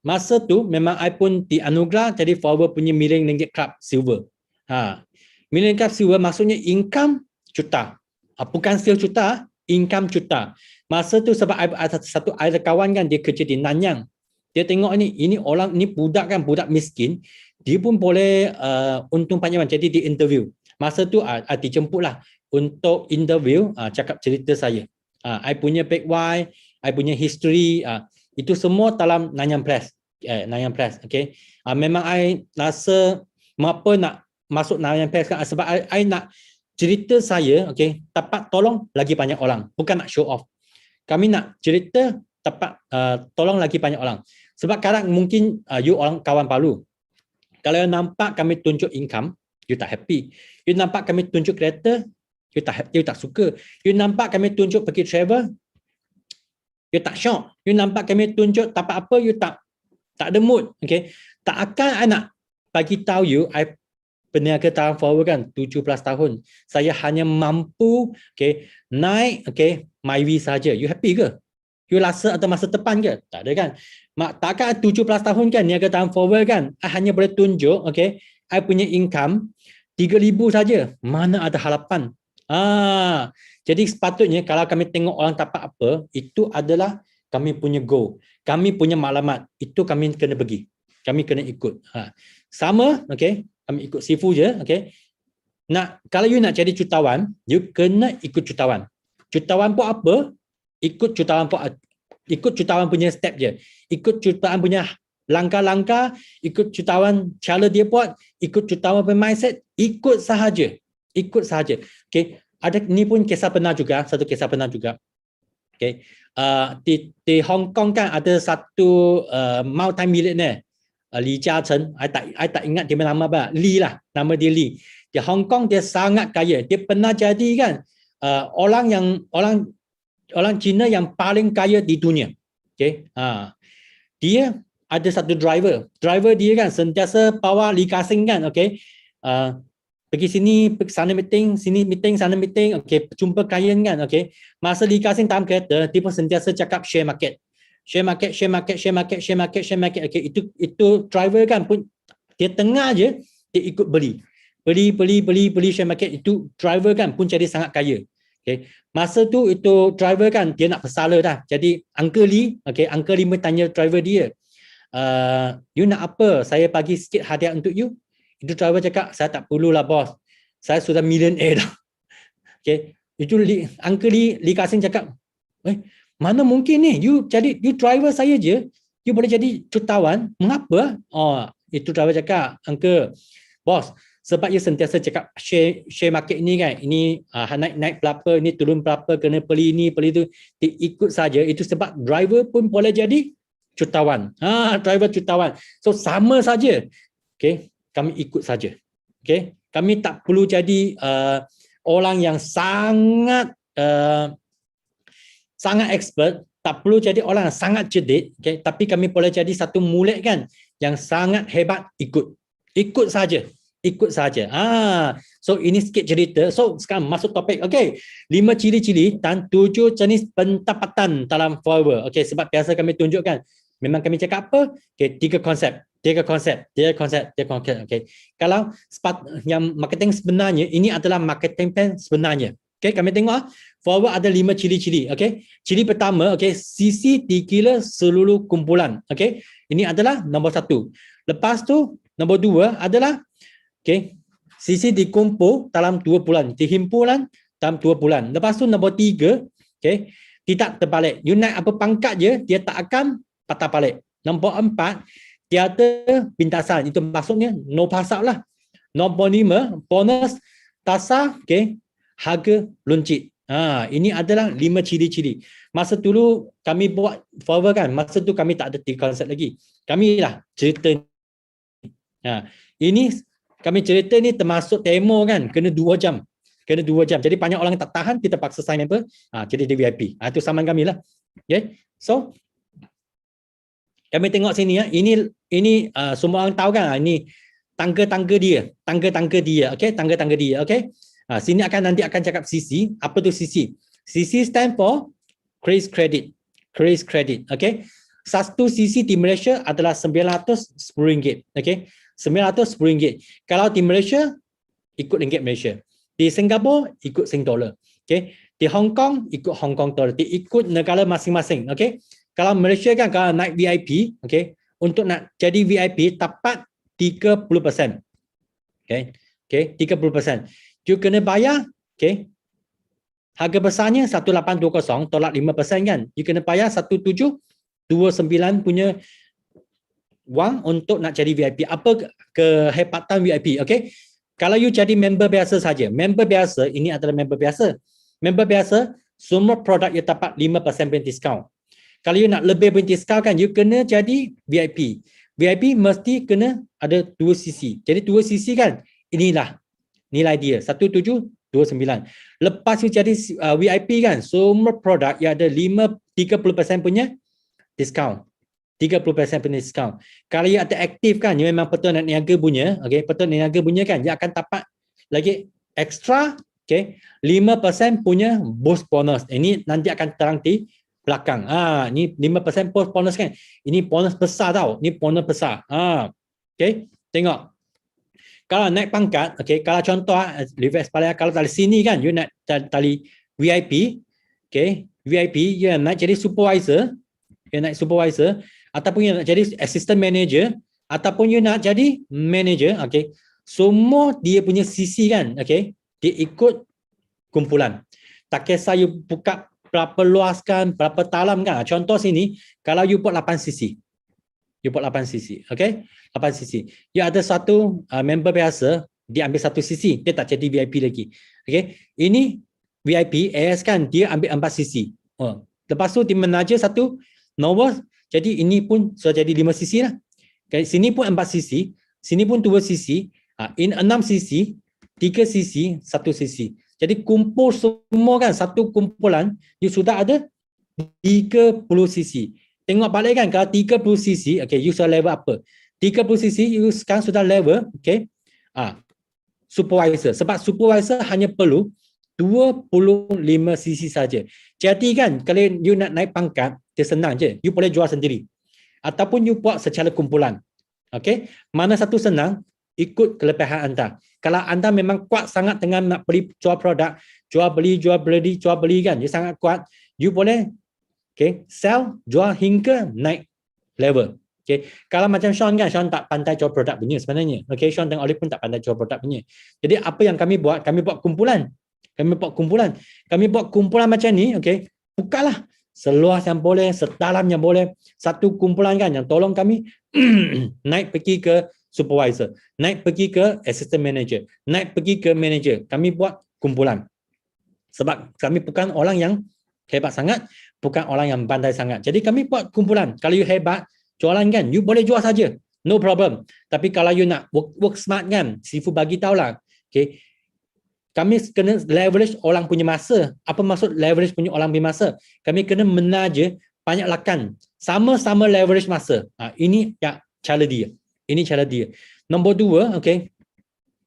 B: masa tu memang I pun dianugerah jadi Forever punya Million Ringgit Club Silver. Million Club Silver maksudnya income juta. Bukan sales juta, income juta. Masa tu sebab satu ada kawan kan, dia kerja di Nanyang. Dia tengok ini orang ni budak kan, budak miskin, dia pun boleh untung panjang. Jadi di interview. Masa tu dijemput lah untuk interview, cakap cerita saya. I punya back why, I punya history, itu semua dalam Nanyang Press. Nanyang Press, okay. Memang I rasa mengapa nak masuk Nanyang Press kan, sebab I nak cerita saya, okay, dapat tolong lagi banyak orang, bukan nak show off. Kami nak cerita dapat tolong lagi banyak orang. Sebab kadang mungkin you orang kawan baru. Kalau you nampak kami tunjuk income, you tak happy. You nampak kami tunjuk kereta, you tak suka. You nampak kami tunjuk pergi travel, you tak shock. You nampak kami tunjuk dapat apa, you tak ada mood. Okay. Tak akan I nak bagi tahu you, I peniaga tahun Forever kan 17 tahun. Saya hanya mampu naik Myvi saja. You happy ke? You rasa ada masa depan ke? Tak ada kan? Takkan 17 tahun kan niaga tahun Forever kan? I hanya boleh tunjuk, I punya income 3,000 saja. Mana ada harapan? Jadi sepatutnya kalau kami tengok orang dapat apa, itu adalah kami punya goal. Kami punya maklumat. Itu kami kena pergi. Kami kena ikut. Sama, kami ikut Sifu je, kalau you nak jadi jutawan, you kena ikut jutawan. Jutawan pun apa? Ikut jutawan punya step je. Ikut jutawan punya langkah-langkah, ikut jutawan cara dia buat, ikut jutawan punya mindset, ikut sahaja. Ada ni pun kisah benar juga, satu kisah benar juga. Di Hong Kong kan ada satu multi-millionaire, Li Jiacheng, I tak ingat dia nama apa, Li lah, nama dia Li. Di Hong Kong dia sangat kaya. Dia pernah jadi kan orang Cina yang paling kaya di dunia. Dia ada satu driver dia kan sentiasa bawa Li Ka-shing kan, pergi sini, pergi sana meeting, sini meeting, sana meeting, jumpa klien kan, masa Li Ka-shing dalam kereta, dia pun sentiasa cakap share market. Itu driver kan pun dia tengah je dia ikut beli share market. Itu driver kan pun jadi sangat kaya. Masa tu itu driver kan dia nak bersalah dah. Jadi Uncle Lee, Uncle Lee bertanya driver dia, you nak apa? Saya bagi sikit hadiah untuk you. Itu driver cakap, saya tak perlulah bos. Saya sudah millionaire dah. Itu Uncle Lee Ka-shing cakap, mana mungkin ni? You driver saya je, you boleh jadi jutawan. Mengapa? Itu driver cakap, Uncle, bos, sebab you sentiasa cakap share market ni kan, ini naik berapa, ini turun berapa, kena beli ni, beli tu, ikut saja. Itu sebab driver pun boleh jadi jutawan. Driver jutawan. So sama saja. Kami ikut saja. Kami tak perlu jadi orang yang sangat expert, tak perlu jadi orang yang sangat cerdik, tapi kami boleh jadi satu mulut kan yang sangat hebat. Ikut saja. So ini sikit cerita. So sekarang masuk topik. 5 ciri-ciri dan 7 jenis pendapatan dalam Forever. Sebab biasa kami tunjukkan, memang kami cakap apa? 3 konsep. Kalau yang marketing sebenarnya, ini adalah marketing plan sebenarnya. Kami tengok Forever ada 5 ciri-ciri. Ciri pertama, sisi dikira seluruh kumpulan. Ini adalah nombor 1. Lepas tu nombor 2 adalah sisi dikumpul dalam 2 bulan, dihimpunan dalam 2 bulan. Lepas tu nombor 3, tidak terbalik. You naik apa pangkat je, dia tak akan patah balik. Nombor 4, tiada bintasan. Itu maksudnya no pasal lah. Nombor 5, bonus tasa, harga luncit. Ini adalah 5 ciri-ciri. Masa dulu kami buat Forever kan, masa tu kami tak ada 3 konsep lagi. Kami lah cerita ni. Ini kami cerita ni termasuk demo kan, kena 2 jam. Jadi banyak orang tak tahan, kita paksa sign member, jadi dia VIP. Itu saman kami lah. So Kami tengok sini ya. Ini semua orang tahu kan? Ini tangga-tangga dia. Tangga-tangga dia. Okey, tangga-tangga dia. Okey. Sini nanti akan cakap CC. Apa tu CC? CC stand for Kris Credit. Kris Credit. Okey. Satu CC di Malaysia adalah RM910. Okey. RM910. Kalau di Malaysia ikut ringgit Malaysia. Di Singapura ikut Sing dollar. Okey. Di Hong Kong ikut Hong Kong dollar. Ikut negara masing-masing. Okey. Kalau Malaysia kan kalau naik VIP, okey, untuk nak jadi VIP tepat 30%. Okey. Okey, 30%. You kena bayar, okey. Harga besarnya 1820 tolak 5% kan. You kena bayar 1729 punya wang untuk nak jadi VIP. Apa kehebatan VIP? Okey. Kalau you jadi member biasa saja. Member biasa, ini adalah member biasa. Member biasa, semua produk you dapat 5% punya diskaun. Kalau you nak lebih punya diskaun kan, you kena jadi VIP. VIP mesti kena ada 2 CC. Jadi 2 CC kan, inilah nilai dia, 1729. Lepas you jadi VIP kan, semua produk yang ada 30% punya diskaun. 30% punya diskaun. Kalau you ada aktif kan, you memang betul nak niaga punya, okey, betul niaga punya kan, you akan dapat lagi ekstra, okey, 5% punya boost bonus. Ini nanti akan terang di belakang. Ni 5% boost bonus kan. Ini bonus besar tau. Ni bonus besar. Okey, tengok. Kalau naik pangkat, okey, kalau contoh Levi's Palaya, kalau dari sini kan you nak tali VIP, okey, VIP you nak jadi supervisor, you nak supervisor ataupun you nak jadi assistant manager ataupun you nak jadi manager, okey. Semua dia punya CC kan, okey. Dia ikut kumpulan. Tak kisah you buka berapa luas kan, berapa dalam kan. Contoh sini, kalau you buat 8 cc. You buat 8 cc. Okay? 8 cc. You ada satu member biasa, dia ambil 1 cc. Dia tak jadi VIP lagi. Okay? Ini VIP, AS kan, dia ambil 4 cc. Lepas tu dia menaja satu nombor. Jadi ini pun sudah jadi 5 cc lah. Okay? Sini pun 4 cc. Sini pun 2 cc. In 6 cc, 3 cc, 1 cc. Jadi kumpul semua kan, satu kumpulan, you sudah ada 30 cc. Tengok balik kan, kalau 30 cc, okay, you sudah level apa? 30 cc, you sekarang sudah level, okay, supervisor. Sebab supervisor hanya perlu 25 cc saja. Jadi kan, kalau you nak naik pangkat, dia senang je. You boleh jual sendiri. Ataupun you buat secara kumpulan. Okay, mana satu senang, ikut kelebihan anda. Kalau anda memang kuat sangat dengan nak beli jual produk, jual beli kan, you sangat kuat, you boleh sell, jual hingga naik level. Kalau macam Sean kan, Sean tak pandai jual produk punya sebenarnya. Sean dan Olive pun tak pandai jual produk punya. Jadi apa yang kami buat kumpulan. Kami buat kumpulan macam ni, bukalah seluas yang boleh, sedalam yang boleh. Satu kumpulan kan yang tolong kami naik pergi ke supervisor, naik pergi ke assistant manager, naik pergi ke manager. Kami buat kumpulan. Sebab kami bukan orang yang hebat sangat, bukan orang yang pandai sangat. Jadi kami buat kumpulan. Kalau you hebat, jualan kan, you boleh jual saja. No problem. Tapi kalau you nak work smart kan, Sifu bagi tahulah. Kami kena leverage orang punya masa. Apa maksud leverage punya orang punya masa? Kami kena menaja banyak lakan. Sama-sama leverage masa. Ini ya cara dia. Ini cara dia. Nombor 2,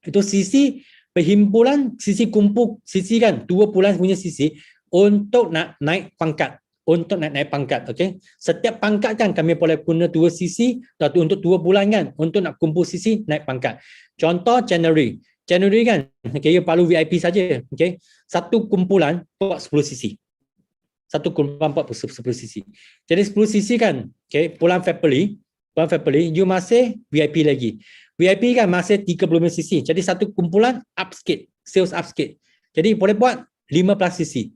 B: itu sisi perhimpunan, sisi kumpul, sisi kan, 2 bulan punya sisi untuk nak naik pangkat. Untuk nak naik pangkat, Setiap pangkat kan kami boleh guna 2 sisi untuk 2 bulan kan, untuk nak kumpul sisi naik pangkat. Contoh January kan, you perlu VIP saja, Satu kumpulan buat 10 sisi. Satu kumpulan buat 10 sisi. Jadi 10 sisi kan, bulan Februari, you masih VIP lagi. VIP kan masih 30 cc. Jadi satu kumpulan up sikit, sales up sikit. Jadi boleh buat 15 cc.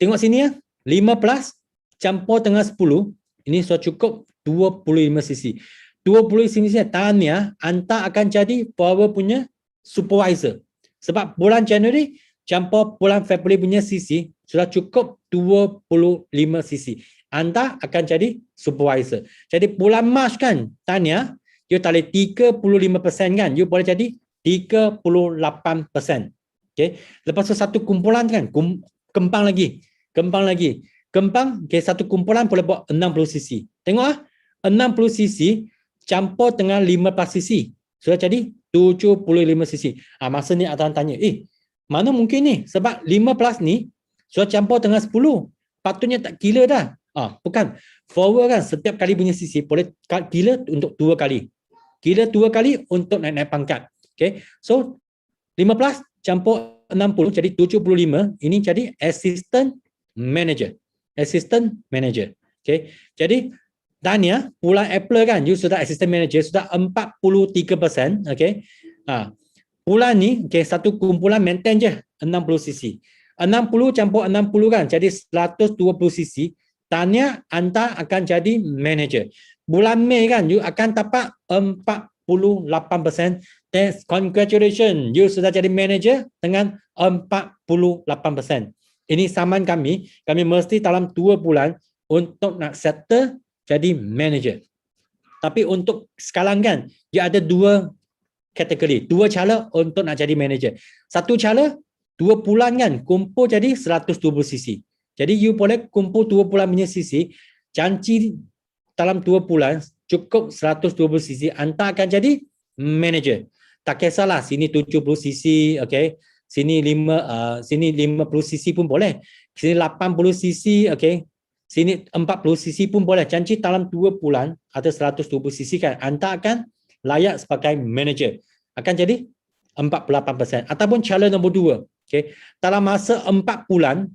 B: Tengok sini ya, 15 campur dengan 10, ini sudah cukup 25 cc. 25 cc tanya, anda akan jadi power punya supervisor. Sebab bulan Januari campur bulan Februari punya cc sudah cukup 25 cc. Anda akan jadi supervisor. Jadi bulan Mac kan, tanya, you tali 35% kan, you boleh jadi 38%. Lepas tu satu kumpulan kan, kembang lagi. Satu kumpulan boleh buat 60 cc. Tengok 60cc campur dengan 15cc. Sudah jadi 75cc. Masa ni ada orang tanya, mana mungkin ni? Sebab 15 ni sudah campur dengan 10. Patutnya tak kila dah. Bukan. Forward kan setiap kali punya cc boleh kila untuk 2 kali. Kila 2 kali untuk naik pangkat. Okay. So 15 campur 60 jadi 75. Ini jadi assistant manager. Assistant manager. Okay. Jadi Tanya, bulan April kan, you sudah assistant manager, sudah 43%. Okay. Bulan ni, okay, satu kumpulan maintain je 60cc. 60 campur 60 kan, jadi 120cc. Tanya, anda akan jadi manager. Bulan Mei kan, you akan dapat 48%. Congratulations, you sudah jadi manager dengan 48%. Ini saman kami mesti dalam 2 bulan untuk nak settle jadi manager. Tapi untuk sekarang kan, dia ada 2 kategori, 2 cara untuk nak jadi manager. Satu cara, 2 bulan kan, kumpul jadi 120cc. Jadi you boleh kumpul 2 bulan punya cc, janji dalam 2 bulan cukup 120cc, anda akan jadi manager. Tak kisahlah, sini 70cc, okay. Sini 50cc pun boleh. Sini 80cc, okay. Sini 40cc pun boleh. Janji dalam 2 bulan atau 120cc kan, anda akan layak sebagai manager. Akan jadi 48%. Ataupun cara nombor 2. Okay. Dalam masa 4 bulan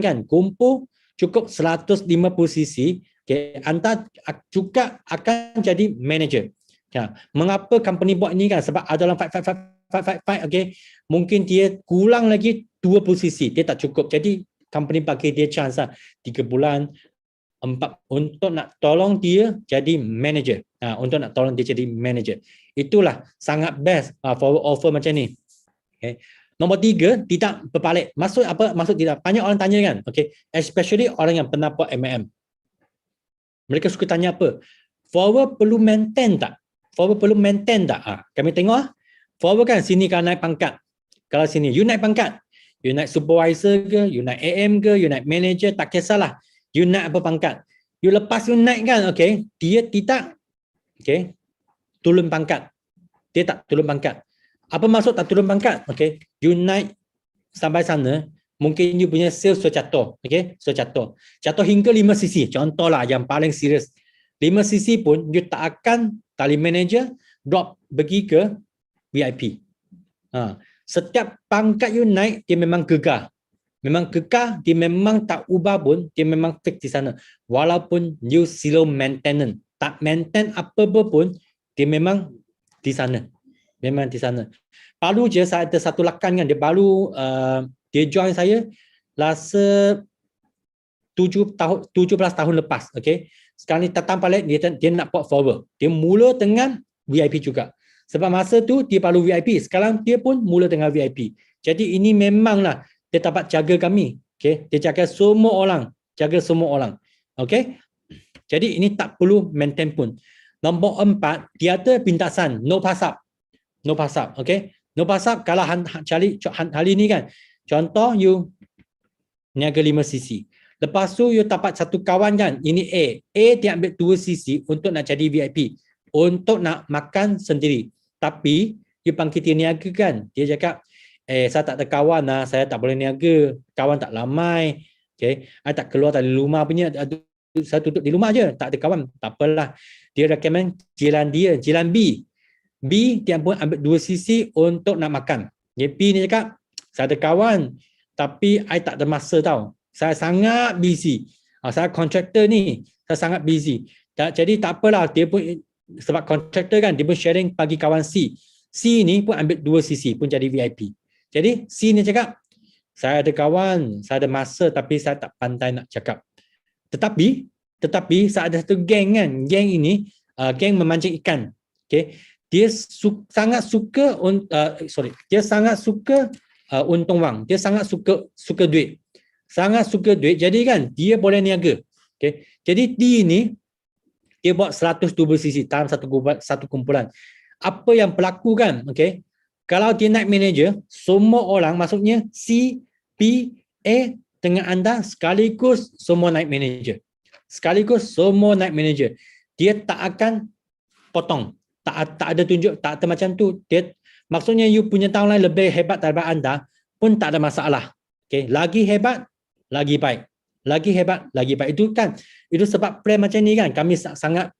B: kan, kumpul cukup 150cc, okay, anda juga akan jadi manager. Ya. Mengapa company buat ini kan? Sebab ada dalam fight, okay. Mungkin dia kurang lagi 20cc, dia tak cukup. Jadi company bagi dia chance 3 bulan, 4 untuk nak tolong dia jadi manager. Untuk nak tolong dia jadi manager. Itulah sangat best forward offer macam ni. Okay. Nombor 3, tidak berbalik. Maksud apa? Maksud tidak. Banyak orang tanya kan. Okay. Especially orang yang pernah buat M&M. Mereka suka tanya apa? Forward perlu maintain tak? Forward perlu maintain tak? Kami tengok. Forward kan sini kan naik pangkat. Kalau sini you naik pangkat. You naik supervisor ke, you naik AM ke, you naik manager, tak kisahlah. You naik apa pangkat. You lepas you naik kan, okay, dia tidak, okay, turun pangkat. Dia tak turun pangkat. Apa maksud tak turun pangkat? Okay, you naik sampai sana, mungkin you punya sales sudah jatuh, okay, sudah jatuh. Jatuh hingga 5cc, contohlah yang paling serius. 5cc pun, you tak akan tali manager, drop pergi ke VIP. Setiap pangkat you naik, dia memang gegar. Memang kekal, dia memang tak ubah pun, dia memang fix di sana. Walaupun you slow maintenance, tak maintain apa-apa pun, dia memang di sana. Memang di sana. Baru je saya ada satu lakan kan, dia baru, dia join saya rasa 17 tahun lepas. Okay? Sekarang ni datang balik, dia nak buat forward. Dia mula dengan VIP juga. Sebab masa tu dia baru VIP, sekarang dia pun mula dengan VIP. Jadi ini memanglah dia dapat jaga kami. Okay? Dia jaga semua orang. Okay? Jadi ini tak perlu maintain pun. Nombor 4, dia ada bintasan. No pass up. Okay? No pass up kalau hari ni kan. Contoh you niaga 5cc. Lepas tu you dapat satu kawan kan. Ini A. A dia ambil 2cc untuk nak jadi VIP. Untuk nak makan sendiri. Tapi you panggil dia niaga kan. Dia cakap, saya tak ada kawan lah, saya tak boleh niaga, kawan tak ramai, okay, saya tak keluar dari rumah punya, saya duduk di rumah je, tak ada kawan, tak apalah. Dia recommend jiran dia, jiran B. B dia pun ambil 2cc untuk nak makan. B ni cakap, saya ada kawan, tapi saya tak ada masa tau, saya sangat busy, saya kontraktor ni, saya sangat busy. Jadi tak apalah, dia pun sebab kontraktor kan, dia pun sharing bagi kawan C. C ni pun ambil 2cc pun jadi VIP. Jadi C ni cakap, saya ada kawan, saya ada masa tapi saya tak pandai nak cakap. Tetapi saya ada satu geng kan, geng ini geng memancing ikan. Okay. Dia sangat suka untung wang. Dia sangat suka duit. Sangat suka duit. Jadi kan dia boleh niaga. Okay. Jadi D ni dia buat 120cc dalam satu kumpulan. Apa yang berlaku kan, okay? Kalau dia naik manager, semua orang, maksudnya C, B, A dengan anda sekaligus semua naik manager. sekaligus semua night manager. Dia tak akan potong. Tak ada tunjuk, tak ada macam tu. Dia maksudnya you punya downline lebih hebat daripada anda pun tak ada masalah. Okay, lagi hebat, lagi baik. Lagi hebat, lagi baik. Itu kan, itu sebab plan macam ni kan. Kami sangat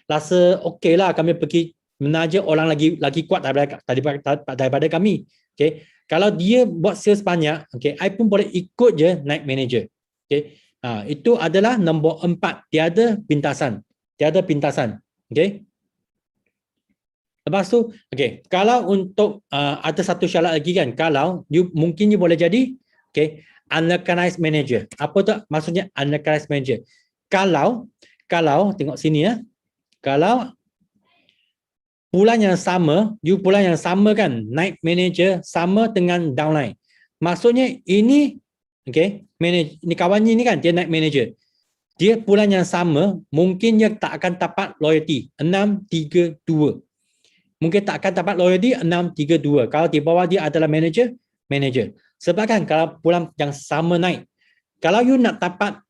B: rasa okey lah kami pergi menaja orang lagi kuat daripada kami. Okay, kalau dia buat sales banyak, okay, I pun boleh ikut je night manager. Okay, itu adalah nombor 4. Tiada pintasan. Tiada pintasan. Okay. Lepas tu, okay, kalau untuk ada satu syarat lagi kan, kalau mungkin you boleh jadi, okay, unrecognized manager. Apa tu maksudnya unrecognized manager? Kalau tengok sini ya, kalau bulan yang sama, you bulan yang sama kan, night manager sama dengan downline. Maksudnya ini, okay, ini kawannya ni kan, dia night manager. Dia bulan yang sama, mungkin dia tak akan dapat loyalty 632. Mungkin tak akan dapat loyalty 632. Kalau di bawah dia adalah manager. Sebab kan kalau bulan yang sama naik, kalau you nak dapat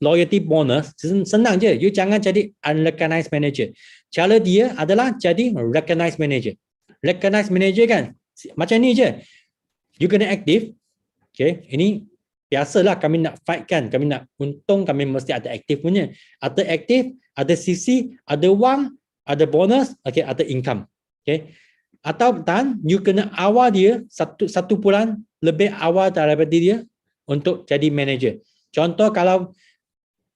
B: loyalty bonus, senang je. You jangan jadi unrecognized manager. Cara dia adalah jadi recognized manager. Recognized manager kan, macam ni je. You kena aktif. Okay, ini biasalah kami nak fight kan. Kami nak untung, kami mesti ada aktif punya. Ada aktif, ada CC, ada wang, ada bonus, okay, ada income. Okay. Atau dan you kena awal dia satu bulan lebih awal daripada dia untuk jadi manager. Contoh kalau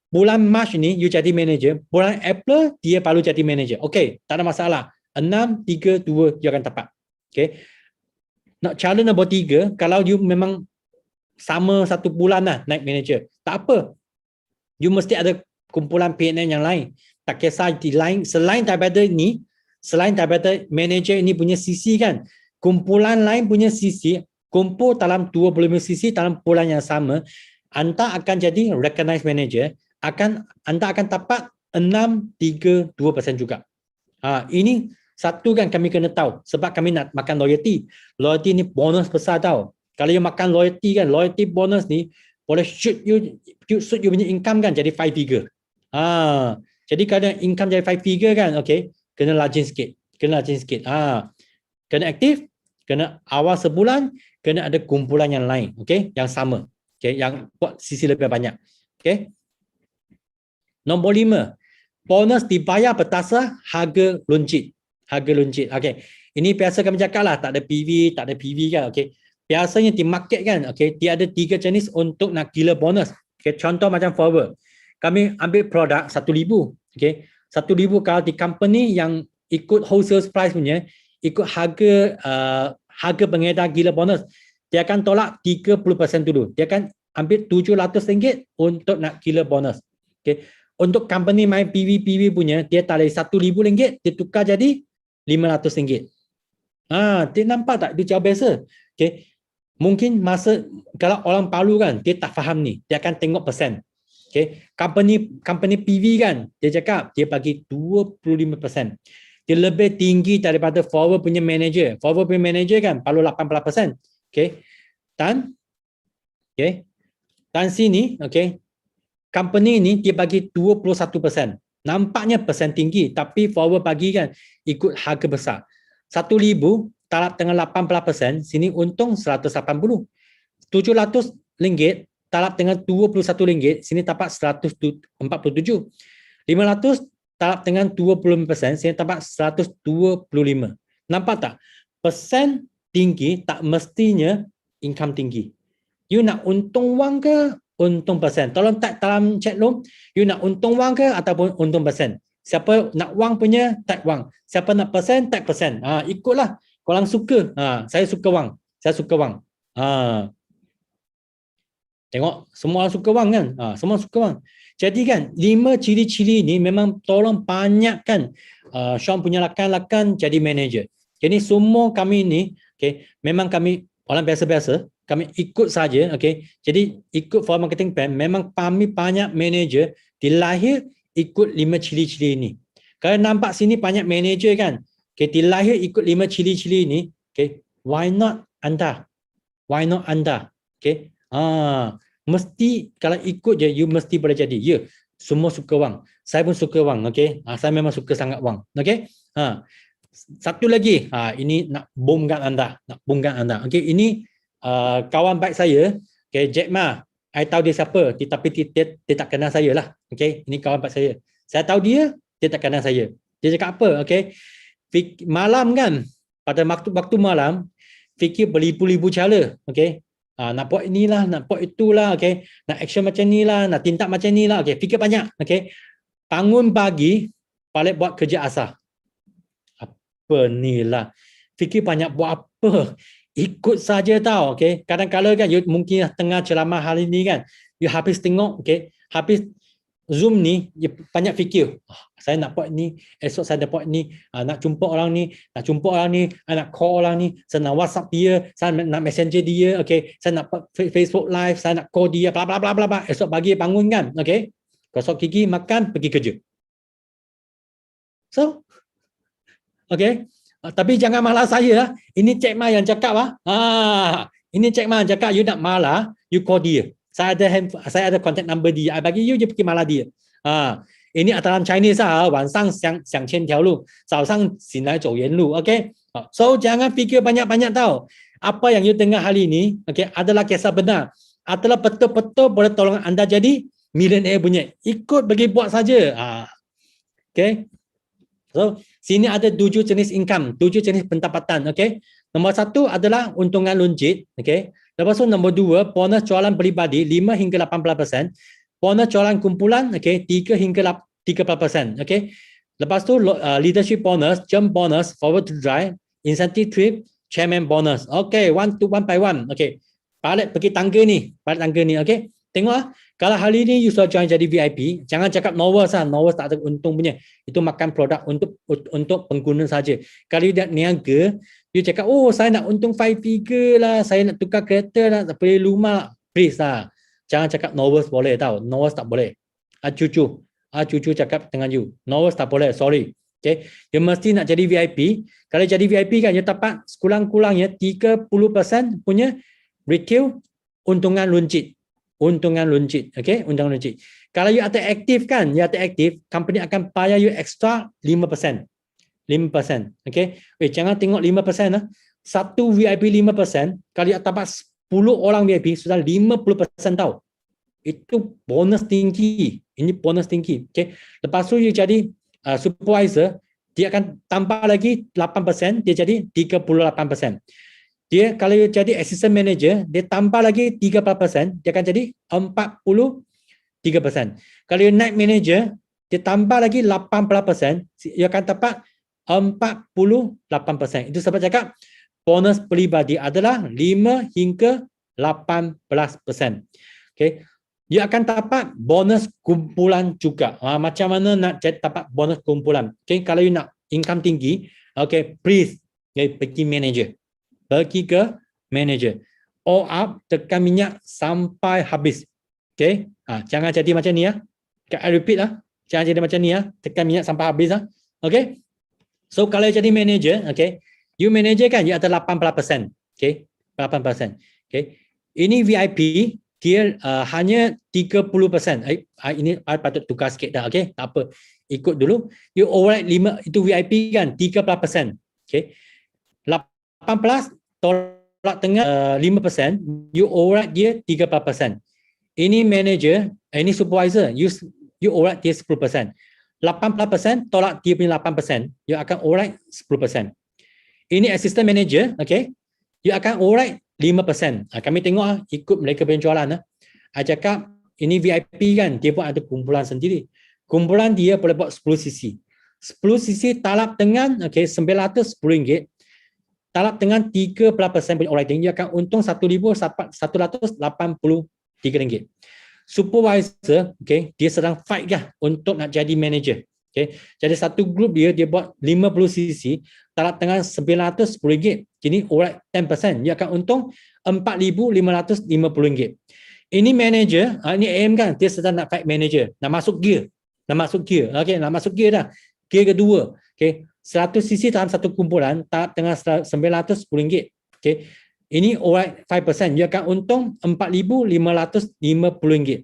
B: bulan Mac ni you jadi manager, bulan April dia baru jadi manager. Okay, tak ada masalah. 632 you akan dapat. Okay. Cara nombor 3, kalau you memang sama satu bulan lah naik manager, tak apa. You mesti ada kumpulan PNN yang lain. Tak kisah di lain, selain daripada manager ini punya CC kan, kumpulan lain punya CC, kumpul dalam 25 CC dalam bulan yang sama, anda akan jadi recognized manager, anda akan dapat 632% juga. Ini satu kan kami kena tahu, sebab kami nak makan loyalty. Loyalty ni bonus besar tau. Kalau you makan loyalty kan, loyalty bonus ni boleh shoot you punya income kan jadi 5 figure. Jadi kalau income jadi 5 figure kan, okay, kena rajin sikit. Kena aktif, kena awal sebulan, kena ada kumpulan yang lain, okay, yang sama, okay, yang buat sisi lebih banyak. Okay. Nombor 5, bonus dibayar berdasar harga luncit. Okay. Ini biasa kami cakap lah, tak ada PV kan, okay. Biasanya di market kan, okay, dia ada 3 jenis untuk nak gila bonus. Okay, contoh macam forward. Kami ambil produk 1,000, okay. 1,000 kalau di company yang ikut wholesale price punya, ikut harga pengedar gila bonus, dia akan tolak 30% dulu. Dia akan ambil RM700 untuk nak gila bonus. Okay. Untuk company main PV punya, dia tarik RM1,000, dia tukar jadi RM500. Dia nampak tak? Dia jauh biasa. Okay. Mungkin kalau orang Palu kan, dia tak faham ni. Dia akan tengok persen. Okay. Company PV kan, dia cakap dia bagi 25%. Dia lebih tinggi daripada forward punya manager. Forward punya manager kan perlu 18%. Okay. Dan sini, okay, company ni dia bagi 21%. Nampaknya persen tinggi, tapi forward bagi kan ikut harga besar. 1,000 talap dengan 18%, sini untung 180. RM700 talap dengan RM21, sini dapat 147. 500 talap dengan 20%, sini dapat 125. Nampak tak? Persen tinggi tak mestinya income tinggi. You nak untung wang ke untung persen? Tolong tag dalam chat room, you nak untung wang ke ataupun untung persen? Siapa nak wang punya, tag wang. Siapa nak persen, tag persen. Ikutlah. Korang suka. Saya suka wang. Tengok, semua orang suka wang kan? Semua suka wang. Jadi kan, 5 ciri-ciri ni memang tolong banyakkan Sean punya lakan-lakan jadi manager. Jadi semua kami ni, okay, memang kami orang biasa-biasa, kami ikut saja, okay. Jadi ikut for marketing plan, memang kami banyak manager dilahir ikut 5 ciri-ciri ni. Kalau nampak sini banyak manager kan, okay, dilahir ikut 5 ciri-ciri ni, okay, why not anda? Okay. Mesti kalau ikut je, you mesti boleh jadi. Semua suka wang. Saya pun suka wang, okey. Saya memang suka sangat wang, okey. Satu lagi, ini nak bomkan anda, okey. Ini kawan baik saya, okey, Jack Ma. I tahu dia siapa, tetapi dia tak kenal saya lah, okey. Ini kawan baik saya. Saya tahu dia tak kenal saya. Dia cakap apa, okey? Malam kan, pada waktu malam, fikir beribu-ribu cara, okey. Nak buat inilah, nak buat itulah, okey. Nak action macam ni lah, nak tindak macam ni lah, okey. Fikir banyak, okey. Bangun pagi, balik buat kerja asar. Apa ni lah. Fikir banyak buat apa. Ikut saja tau, okey. Kadang-kadang kan, you mungkin tengah ceramah hari ni kan, you habis tengok, okey. Habis Zoom ni, you banyak fikir. Saya nak buat ni, esok saya nak buat ni, nak jumpa orang ni, nak call orang ni, saya nak WhatsApp dia, saya nak messenger dia, okey. Saya nak Facebook live, saya nak call dia, bla bla bla bla. Esok pagi bangun kan, okey. Gosok gigi, makan, pergi kerja. So, okey. Tapi jangan malas saya. Ini Cik Ma yang cakap ini Cik Ma yang cakap you nak malas, you call dia. Saya ada contact number dia. I bagi you pergi malah dia. Ini aturan Chinese晚上想千条路，早上醒来走原路。Okay. So jangan fikir banyak-banyak tau. Apa yang you dengar hari ini, okay, adalah kisah benar. Adalah betul-betul boleh tolong anda jadi millionaire punya. Ikut bagi buat saja. Okay. So sini ada 7 jenis income, 7 jenis pendapatan. Okay. Nombor 1 adalah untungan lunjit. Okay. Lepas tu nombor 2, bonus jualan peribadi 5 hingga 18%. Bonus jualan kumpulan, okay, 3 hingga 30%. Okay. Lepas tu leadership bonus, jump bonus, forward to drive, incentive trip, chairman bonus. Okay, one by one. Okay. Balik pergi tangga ni. Okay. Tengok kalau hari ni you sudah join jadi VIP, jangan cakap Novus Novus tak ada untung punya. Itu makan produk untuk pengguna saja. Kalau you nak niaga, you cakap, oh saya nak untung 5 figure lah, saya nak tukar kereta lah, tak boleh rumah, please lah. Jangan cakap Novus boleh tau, Novus tak boleh. Cucu cakap dengan you, Novus tak boleh, sorry. Okay, you mesti nak jadi VIP. Kalau jadi VIP kan, you dapat sekurang-kurangnya 30% punya retail untungan lunjit. Okay, untungan lunjit. Kalau you ada aktif kan, company akan bayar you extra 5%. 5%. Okay. Jangan tengok 5% lah. Satu VIP 5%, kalau you dapat 10 orang VIP, sudah 50% tau. Itu bonus tinggi. Ini bonus tinggi. Okay. Lepas tu you jadi supervisor, dia akan tambah lagi 8%, dia jadi 38%. Dia kalau you jadi assistant manager, dia tambah lagi 3%, dia akan jadi 43%. Kalau you night manager, dia tambah lagi 18%, dia akan dapat 48%. Itu sebab cakap bonus peribadi adalah 5 hingga 18%. Okay. You akan dapat bonus kumpulan juga. Macam mana nak dapat bonus kumpulan? Okay. Kalau you nak income tinggi, okay, please pergi manager. Pergi ke manager. All up, tekan minyak sampai habis. Okay. Jangan jadi macam ni ya. I repeat lah. Jangan jadi macam ni ya. Tekan minyak sampai habis lah. Okay. So kalau jadi manager, okay, you manager kan, you ada 18%, okay, 8%, okay. Ini VIP, dia hanya 30%. Ini I patut tukar sikit dah, okay, tak apa, ikut dulu. You override 5, itu VIP kan, 30%, okay. 18 tolak tengah 5%, you override dia 30%. Ini manager, ini supervisor, you override dia 10%. 18% tolak dia punya 8%, you akan override 10%. Ini assistant manager, okay, you akan override 5%. Kami tengok ikut mereka punya jualan. I cakap ini VIP kan, dia pun ada kumpulan sendiri. Kumpulan dia boleh buat 10 cc. 10 cc talap dengan, okay, RM910. Talap dengan 30% punya overriding, you akan untung RM1,183. Supervisor, okay, dia sedang fight kan untuk nak jadi manager. Okay. Jadi satu grup dia buat 50 cc, talap dengan RM910. Jadi override 10%, dia akan untung RM4,550. Ini manager, ini AM kan, dia sedang nak fight manager, nak masuk gear. Okay, nak masuk gear dah. Gear kedua, okay, 100 cc dalam satu kumpulan, talap dengan RM910. Okay. Ini override 5%, dia akan untung RM4,550.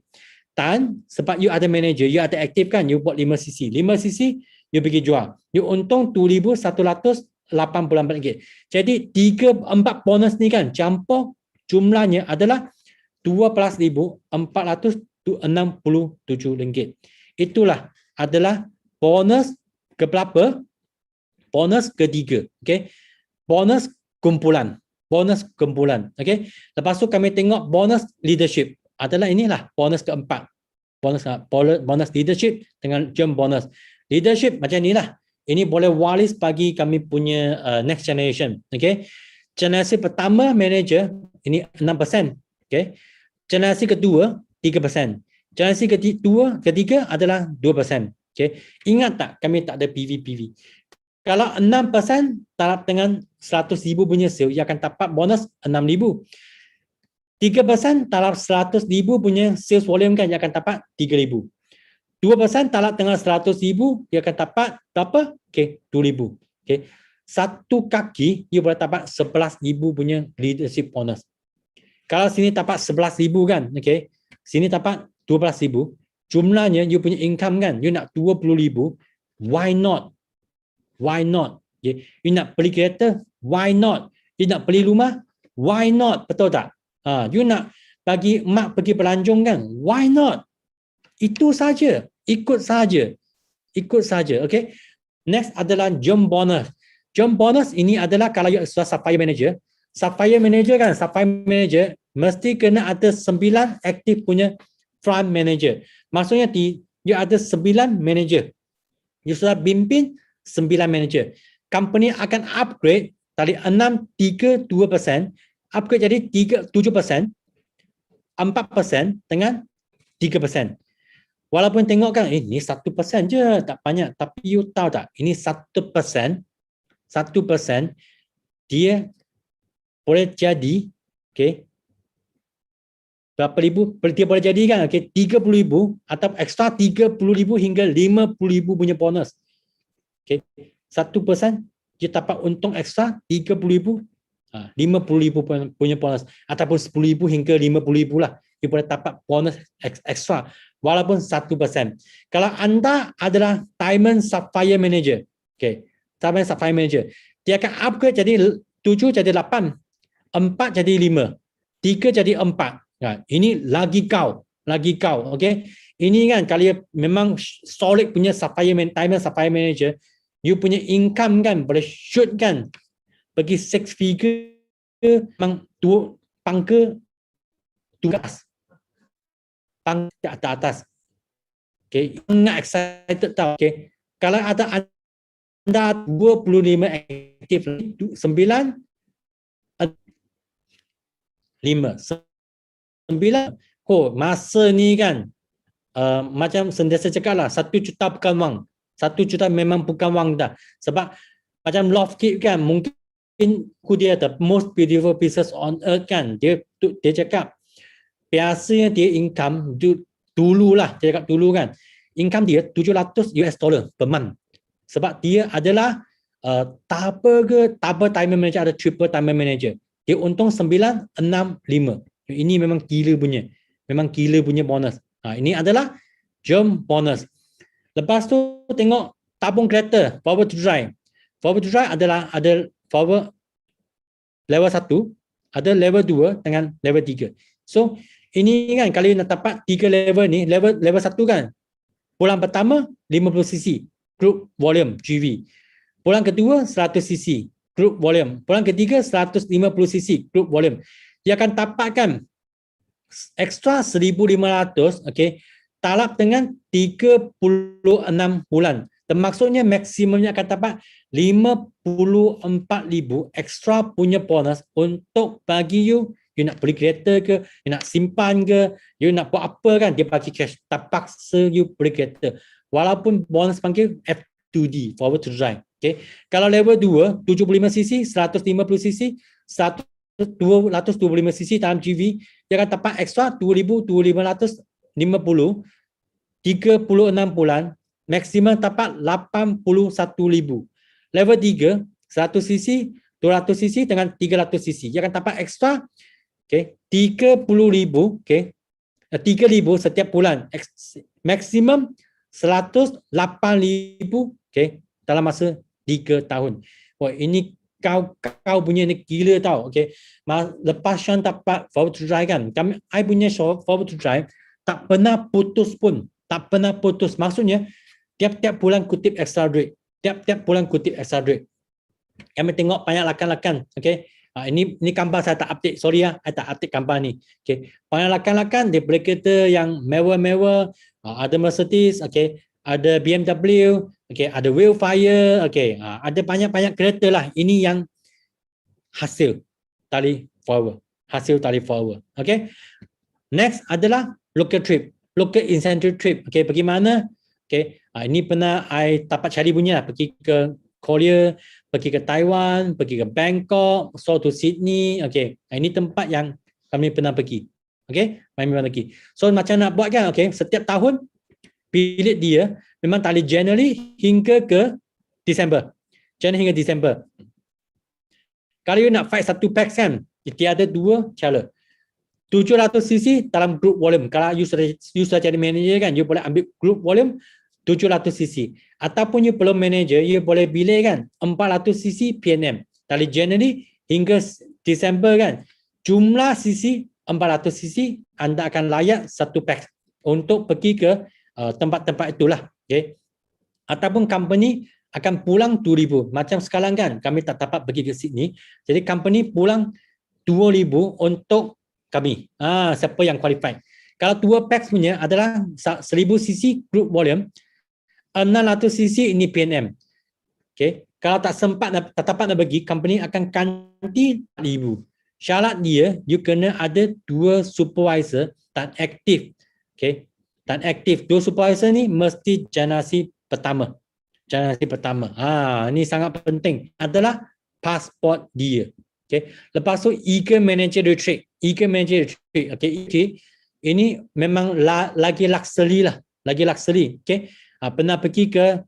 B: Tan, sebab you ada manager, you ada aktif kan, you buat 5cc. 5cc, you pergi jual. You untung RM2,184. Jadi 4 bonus ni kan, campur jumlahnya adalah RM12,467. Itulah adalah bonus ke berapa? Bonus ketiga. Okay? Bonus kumpulan. Bonus kumpulan. Okay? Lepas tu kami tengok bonus leadership. Adalah inilah bonus keempat. Bonus leadership dengan jam bonus. Leadership macam inilah. Ini boleh waris bagi kami punya next generation. Okay? Generasi pertama manager ini 6%. Okay? Generasi kedua 3%. Generasi ketiga adalah 2%. Okay? Ingat tak kami tak ada PV. Kalau 6% taraf dengan 100,000 punya sale, ia akan dapat bonus 6,000. 3% taraf 100,000 punya sales volume kan, ia akan dapat 3,000. 2% taraf dengan 100,000, ia akan dapat berapa? Okay, 2,000. Okay. Satu kaki, ia boleh dapat 11,000 punya leadership bonus. Kalau sini dapat 11,000 kan, okay. Sini dapat 12,000. Jumlahnya, you punya income kan, you nak 20,000. Why not? Why not? Okay. You nak beli kereta? Why not? You nak beli rumah? Why not? Betul tak? You nak bagi mak pergi pelanjong kan? Why not? Itu saja. Ikut saja. Okay. Next adalah jump bonus. Jump bonus ini adalah kalau you sudah Sapphire Manager. Sapphire Manager kan? Sapphire Manager mesti kena ada 9 aktif punya front manager. Maksudnya you ada 9 manager. You sudah pimpin 9 manager. Company akan upgrade dari 6, 3, 2%. Upgrade jadi 7%, 4% dengan 3%. Walaupun tengok kan, ini 1% je, tak banyak. Tapi you tahu tak, ini 1%, dia boleh jadi, okay, berapa ribu, dia boleh jadi kan, okay, 30,000 atau ekstra 30,000 hingga 50,000 punya bonus. Okay, 1% dia dapat untung ekstra 30,000, 50,000 punya bonus ataupun 10,000 hingga 50,000 lah. Dia boleh dapat bonus ekstra walaupun 1%. Kalau anda adalah Diamond Sapphire Manager, okay, Diamond Sapphire Manager, dia akan upgrade jadi 7 jadi 8, 4 jadi 5, 3 jadi 4. Ini lagi kau, okay. Ini kan kalau memang solid punya Diamond Sapphire Manager, you punya income kan boleh shoot kan, bagi 6 figure memang pangka tugas pangka atas. Okay, ingat excited tau. Okay, kalau ada anda 25 aktif, 9 masa ni kan, macam sentiasa cakap lah, 1 juta bukan wang. 1 juta memang bukan wang dah. Sebab macam Loft Kit kan, mungkin dia the most beautiful pieces on earth kan. Dia cakap biasanya dia income dululah, dia cakap dulu kan, income dia $700 per month. Sebab dia adalah double timer manager, ada triple timer manager. Dia untung 965. Ini memang gila punya bonus. Ini adalah jump bonus. Lepas tu tengok tabung kereta, forward to drive. Forward to drive adalah ada forward level 1, ada level 2 dengan level 3. So, ini kan kalau nak dapat 3 level ni, level 1 kan, bulan pertama 50cc, group volume, GV. Bulan kedua 100cc, group volume. Bulan ketiga 150cc, group volume. Dia akan dapatkan ekstra 1,500, okay, talap dengan 36 bulan. Maksudnya maksimumnya akan dapat 54,000 ekstra punya bonus untuk bagi you nak beli kereta ke, you nak simpan ke, you nak buat apa kan, dia bagi cash. Terpaksa you beli kereta. Walaupun bonus panggil F2D, forward to drive. Okay. Kalau level 2, 75cc, 150cc, 225cc dalam GV, dia akan dapat ekstra 2,550, 36 bulan, maksimum dapat 81,000. Level 3, 100cc, 200cc dengan 300cc. Dia akan dapat ekstra, okay, 30,000, okay, 3,000 setiap bulan. Maksimum 108,000, okay, dalam masa 3 tahun. Wah, ini kau punya ni gila tau. Okay. Lepas Sean dapat forward to drive kan, I punya forward to drive tak pernah putus pun. Tak pernah putus. Maksudnya, tiap-tiap bulan kutip extra duit. Tiap-tiap bulan kutip extra duit. Kami tengok banyak lakan-lakan. Okay. Ini gambar saya tak update. Sorry ya, saya tak update gambar ni. Okay. Banyak lakan-lakan, dia beli kereta yang mewah-mewah. Ada Mercedes, okay. Ada BMW, okay. Ada Wheelfire, okay. Ada banyak-banyak kereta lah. Ini yang hasil tali forward. Hasil tali forward. Okay. Next adalah local trip. Local incentive trip. Okay. Pergi mana? Okay. Ini pernah I dapat cari punya lah. Pergi ke Korea, pergi ke Taiwan, pergi ke Bangkok, so to Sydney. Okay. Ini tempat yang kami pernah pergi. Okay. Kami pernah pergi. So macam nak buat kan? Okay. Setiap tahun bilik dia memang tali January hingga ke Disember. January hingga Disember. Kalau you nak fight satu packs kan, dia ada dua cara. 700cc dalam group volume. Kalau you sudah jadi manager kan, you boleh ambil group volume 700cc. Ataupun you perlu manager, you boleh pilih kan 400cc PNM. Dari January hingga Disember kan, jumlah cc 400cc anda akan layak satu pack untuk pergi ke tempat-tempat itulah. Okay. Ataupun company akan pulang 2,000. Macam sekarang kan, kami tak dapat pergi ke Sydney. Jadi company pulang 2,000 untuk kami. Siapa yang qualified. Kalau 2 packs punya adalah 1,000cc group volume, 600cc ini PNM. Okay. Kalau tak dapat nak pergi, company akan ganti 4,000. Syarat dia, you kena ada 2 supervisor dan aktif. Okay. Dan aktif. 2 supervisor ni mesti generasi pertama. Generasi pertama. Ini sangat penting. Adalah pasport dia. Okay. Lepas tu, eager manager retreat. Eager manager retreat. Okay. Ini memang lagi luxury lah. Lagi luxury. Okay. Pernah pergi ke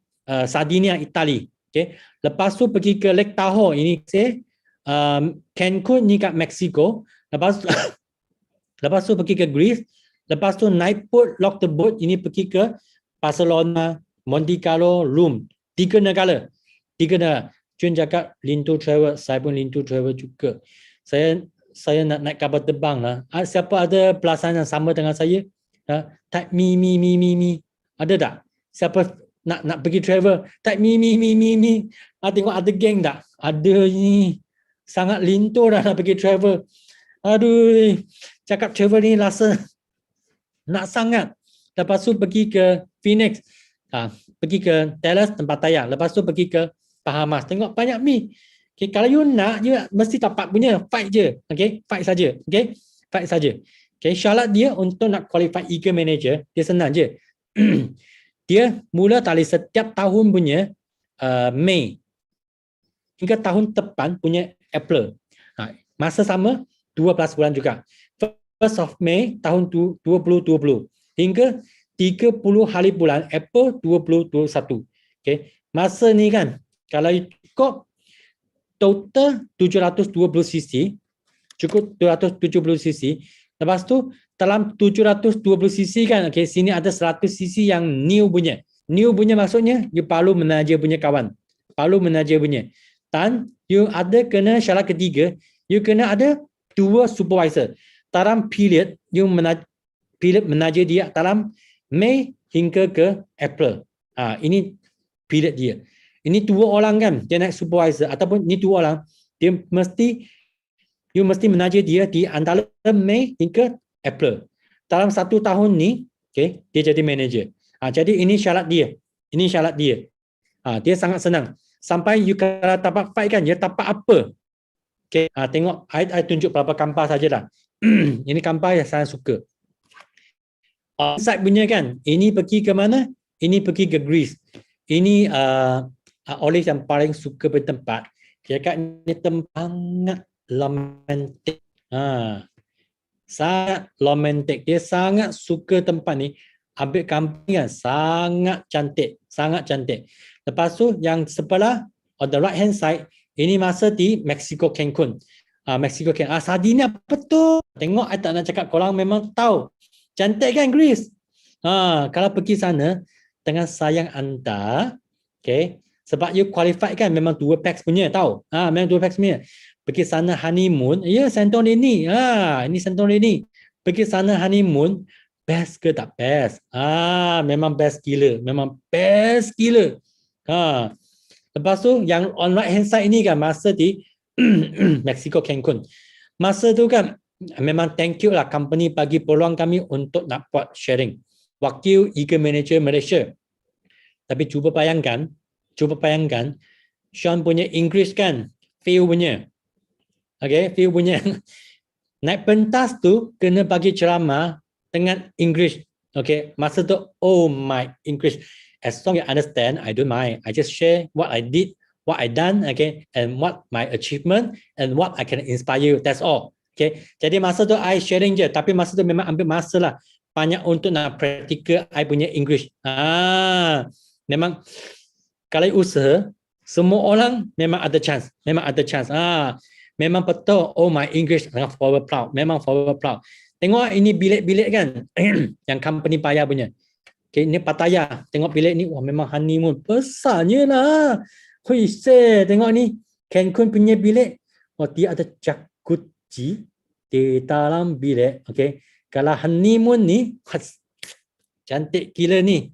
B: Sardinia, Itali. Okay. Lepas tu pergi ke Lake Tahoe. Ini Cancun ni kat Mexico. Lepas tu pergi ke Greece. Lepas tu naik boat, lock the boat. Ini pergi ke Barcelona, Monte Carlo, Rome. 3 negara. 3 negara. Jun cakap Lintu Travel, saya pun Lintu Travel juga. Saya nak naik kapal terbang lah. Siapa ada perasaan yang sama dengan saya? Type me. Ada tak? Siapa nak pergi travel? Type me. Tengok ada geng tak? Ada ni. Sangat lintu dah nak pergi travel. Aduh, cakap travel ni rasa nak sangat. Lepas tu pergi ke Phoenix. Pergi ke Dallas tempat tayar. Lepas tu pergi ke Bahamas. Tengok banyak mi. Okay, kalau you nak, you mesti dapat punya. Fight je. Okay, fight saja. Okay, fight saja. Okay, syarat dia untuk nak qualify eager manager, dia senang je. Dia mula tali setiap tahun punya Mei hingga tahun depan punya April. Masa sama 12 bulan juga. 1st of May tahun 2020 hingga 30 hari bulan April 2021. Okay. Masa ni kan, kalau ikut total 720cc, cukup 270cc. Lepas tu dalam 720cc kan, okay, sini ada 100cc yang new punya. New punya maksudnya you perlu menaja punya kawan. Perlu menaja punya. Dan you ada kena syarat ketiga, you kena ada 2 supervisor. Dalam period you menaja dia dalam Mei hingga ke April. Ini period dia. Ini 2 orang kan, dia naik supervisor ataupun ini 2 orang, dia you mesti menaja dia di antara Mei hingga April. Dalam 1 tahun ni, okay, dia jadi manager. Jadi ini syarat dia. Ini syarat dia. Dia sangat senang. Sampai you kalau dapat fight kan, dia dapat apa? Okay, tengok, I tunjuk beberapa gambar sajalah. Ini gambar yang saya suka. Side punya kan, ini pergi ke mana? Ini pergi ke Greece. Ini oleh yang paling suka bertempat. Dia kat ni tempat sangat romantik. Sangat romantik. Dia sangat suka tempat ni. Ambil gambar kan, sangat cantik. Sangat cantik. Lepas tu yang sebelah, on the right hand side, ini masa di Mexico Cancun. Mexico Cancun. Sardinia betul. Tengok, I tak nak cakap, korang memang tahu. Cantik kan Greece? Kalau pergi sana dengan sayang anda, okay, sebab you qualified kan memang 2 packs punya tahu. Memang 2 packs punya. Pergi sana honeymoon, ya Santorini. Ini Santorini. Pergi sana honeymoon, best ke tak best? Memang best gila, memang best gila. Lepas tu yang on right hand side ini kan masa di Mexico Cancun. Masa tu kan memang thank you lah company bagi peluang kami untuk nak buat sharing. Wakil Eagle Manager Malaysia. Tapi cuba bayangkan Sean punya English kan, Phil punya. Okay, Phil punya. Naik pentas tu kena bagi ceramah dengan English. Okay, masa tu oh my English. As long as you understand, I don't mind. I just share what I did, what I done, okay, and what my achievement and what I can inspire you. That's all. Okay, jadi masa tu I sharing je. Tapi masa tu memang ambil masa lah banyak untuk nak praktikal I punya English. Memang kalau usaha, semua orang memang ada chance. Memang betul, oh my English memang forward proud. Tengok ini bilik-bilik kan, yang company bayar punya. Okay, ini Pattaya. Tengok bilik ni, wah memang honeymoon. Besarnya lah. Hui se, tengok ni. Cancun punya bilik. Wah dia ada jacuzzi di dalam bilik. Okay. Kalau honeymoon ni, cantik gila ni.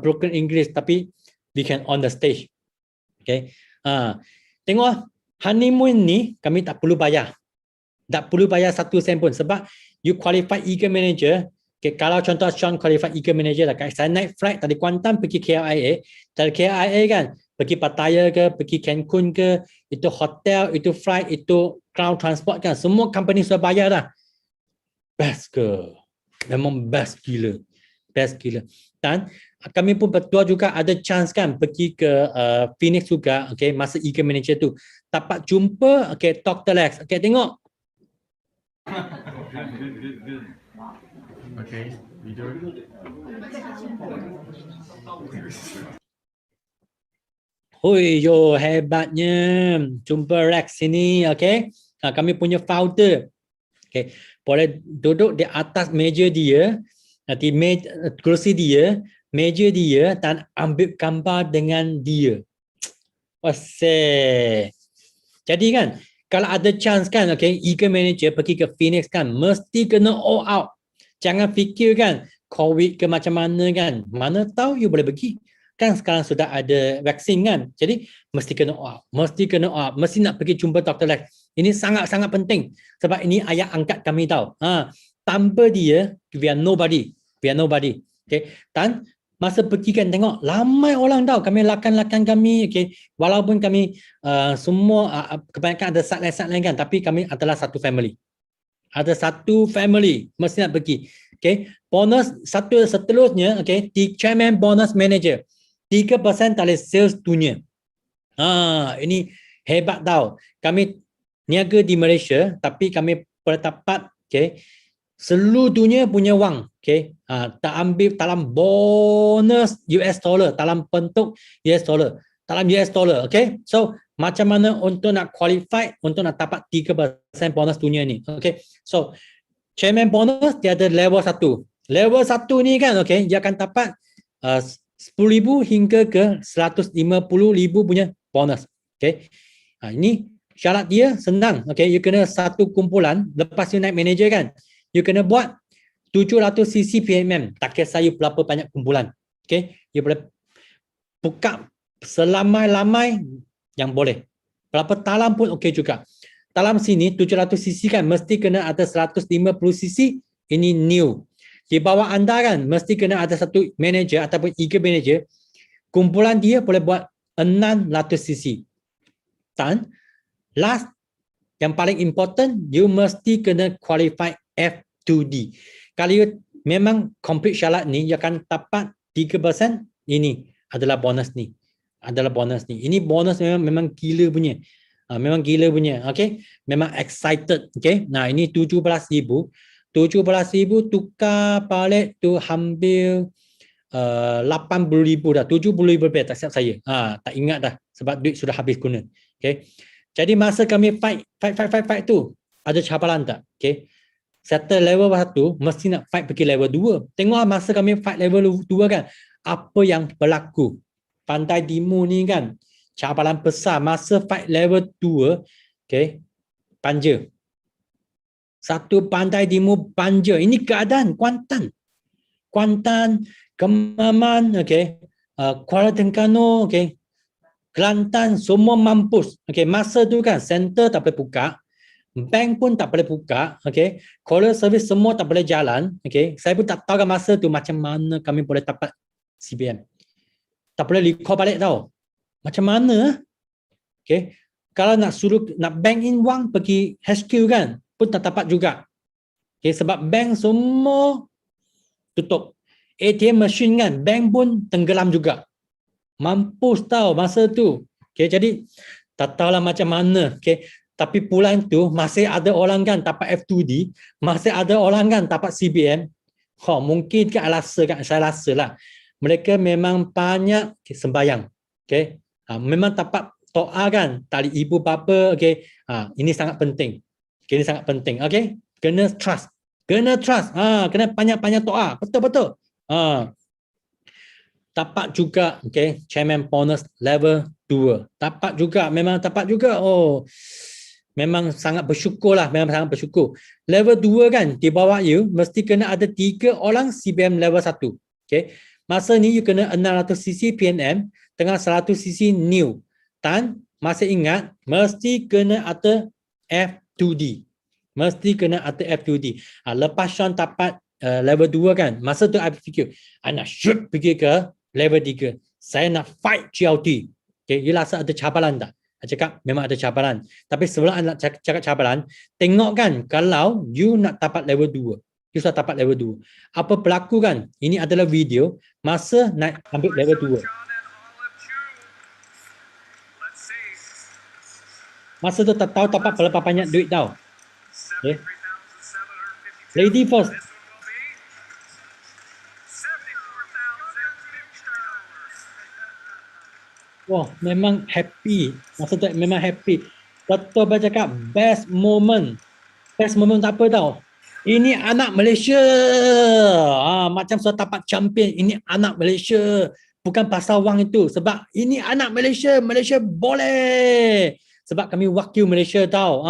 B: Broken English tapi we can on the stage. Okay. Tengok honeymoon ni kami tak perlu bayar. Tak perlu bayar 1 sen pun sebab you qualified Eagle Manager. Okay, kalau contoh Sean qualified Eagle Manager lah, saya naik flight dari Kuantan pergi KLIA, dari KLIA kan pergi Pattaya ke, pergi Cancun ke, itu hotel, itu flight, itu ground transport kan, semua company sudah bayar dah. Best ke? Memang best gila. Dan kami pun betul juga ada chance kan pergi ke Phoenix juga, okay, masa Eagle Manager tu dapat jumpa, okay, Dr. Lex, okay, tengok.
C: Okay, video.
B: Hui yo, hebatnya jumpa Rex sini, okay. Kami punya founder, okay, boleh duduk di atas meja dia, nanti kerusi dia, meja dia dan ambil gambar dengan dia. Wahseh. Jadi kan kalau ada chance kan, okay, Eagle Manager pergi ke Phoenix kan, mesti kena all out. Jangan fikir kan, COVID ke macam mana kan, mana tahu you boleh pergi. Kan sekarang sudah ada vaksin kan, jadi mesti kena all out. Mesti nak pergi jumpa Dr. Lex. Ini sangat-sangat penting, sebab ini ayah angkat kami tahu. Tanpa dia, we are nobody. Okay. Dan masa pergi kan tengok, ramai orang tahu kami lakan kami, okay. Walaupun kami semua kebanyakan ada side-lain kan, tapi kami adalah satu family. Mesti nak pergi. Okay. Bonus satu seterusnya, okay, di chairman bonus manager 3% dari sales dunia. Ini hebat tahu. Kami niaga di Malaysia tapi kami berdapat, okay, seluruh dunia punya wang, okay, tak ambil dalam bonus US dollar, dalam bentuk US dollar, okay. So macam mana untuk nak qualify untuk nak dapat 3% bonus dunia ni, okay. So chairman bonus dia ada level 1. Level 1 ni kan, okay, dia akan dapat 10,000 hingga ke 150,000 punya bonus, okay. Ini syarat dia senang, okay. You kena satu kumpulan, lepas you naik manager kan, you kena buat 700 cc PMM, tak kisah you berapa banyak kumpulan, okay. You boleh buka selamai-lamai yang boleh. Berapa talam pun okey juga. Dalam sini 700 cc kan mesti kena ada 150 cc, ini new. Di bawah anda kan mesti kena ada satu manager ataupun Eagle Manager. Kumpulan dia boleh buat 600 cc. Dan last yang paling important, you mesti kena qualify F2D. Kalau you memang complete syarat ni, you akan dapat 3%, ini adalah bonus ni. Ini bonus memang gila punya. Okay. Memang excited, okay. Nah, ini 17,000 tukar balik tu hampir 80,000 dah, 70,000 lebih, tak siap saya. Tak ingat dah sebab duit sudah habis guna. Okay. Jadi masa kami fight tu ada cabaran tak? Okay. settle level 1, mesti nak fight pergi level 2. Tengok masa kami fight level 2 kan, apa yang berlaku. Pantai Timur ni kan, cabaran besar masa fight level 2, okay, Panja. Satu Pantai Timur Panja. Ini keadaan Kuantan. Kuantan, Kemaman, okay, Kuala Terengganu, okay, Kelantan, semua mampus. Okay, masa tu kan, center tak boleh buka, bank pun tak boleh buka, okay, courier service semua tak boleh jalan, okay. Saya pun tak tahu kan masa tu macam mana kami boleh dapat CBM. Tak boleh recall balik tau. Macam mana? Okay. Kalau nak suruh, nak bank in wang pergi HQ kan, pun tak dapat juga. Okay, sebab bank semua tutup. ATM machine kan, bank pun tenggelam juga. Mampus tau masa tu. Okay, jadi tak tahulah macam mana. Okay. Tapi bulan tu masih ada orang kan dapat F2D, masih ada orang kan dapat CBM. Mungkin kan saya rasa lah. Mereka memang banyak sembahyang. Okay. Memang dapat doa kan, tali ibu bapa. Okay. Ini sangat penting. Okay, ini sangat penting. Okay. Kena trust. Kena trust. Kena banyak-banyak doa. Betul-betul. Dapat juga, okay, chairman bonus level 2. Dapat juga, memang dapat juga. Memang sangat bersyukur lah, memang sangat bersyukur. Level 2 kan, di bawah you, mesti kena ada 3 orang CBM level 1. Okay. Masa ni you kena 600cc PNM dengan 100cc new. Dan masih ingat, mesti kena ada F2D. Mesti kena ada F2D. Lepas Sean dapat level 2 kan, masa tu I fikir, I nak shoot pergi ke level 3. Saya nak fight GLT. Okay, you rasa ada cabaran tak? Saya cakap memang ada cabaran. Tapi sebelum I nak cakap cabaran, tengok kan kalau you nak dapat level 2. You sudah dapat level 2. Apa berlaku kan? Ini adalah video masa nak ambil level 2. Masa tu tak tahu dapat berapa banyak duit tau. Okay. Lady first. Wah, memang happy. Masa tu memang happy. Betul saya cakap best moment. Best moment apa tau? Ini anak Malaysia. Macam sudah dapat champion. Ini anak Malaysia. Bukan pasal wang itu. Sebab ini anak Malaysia. Malaysia boleh. Sebab kami wakil Malaysia tau.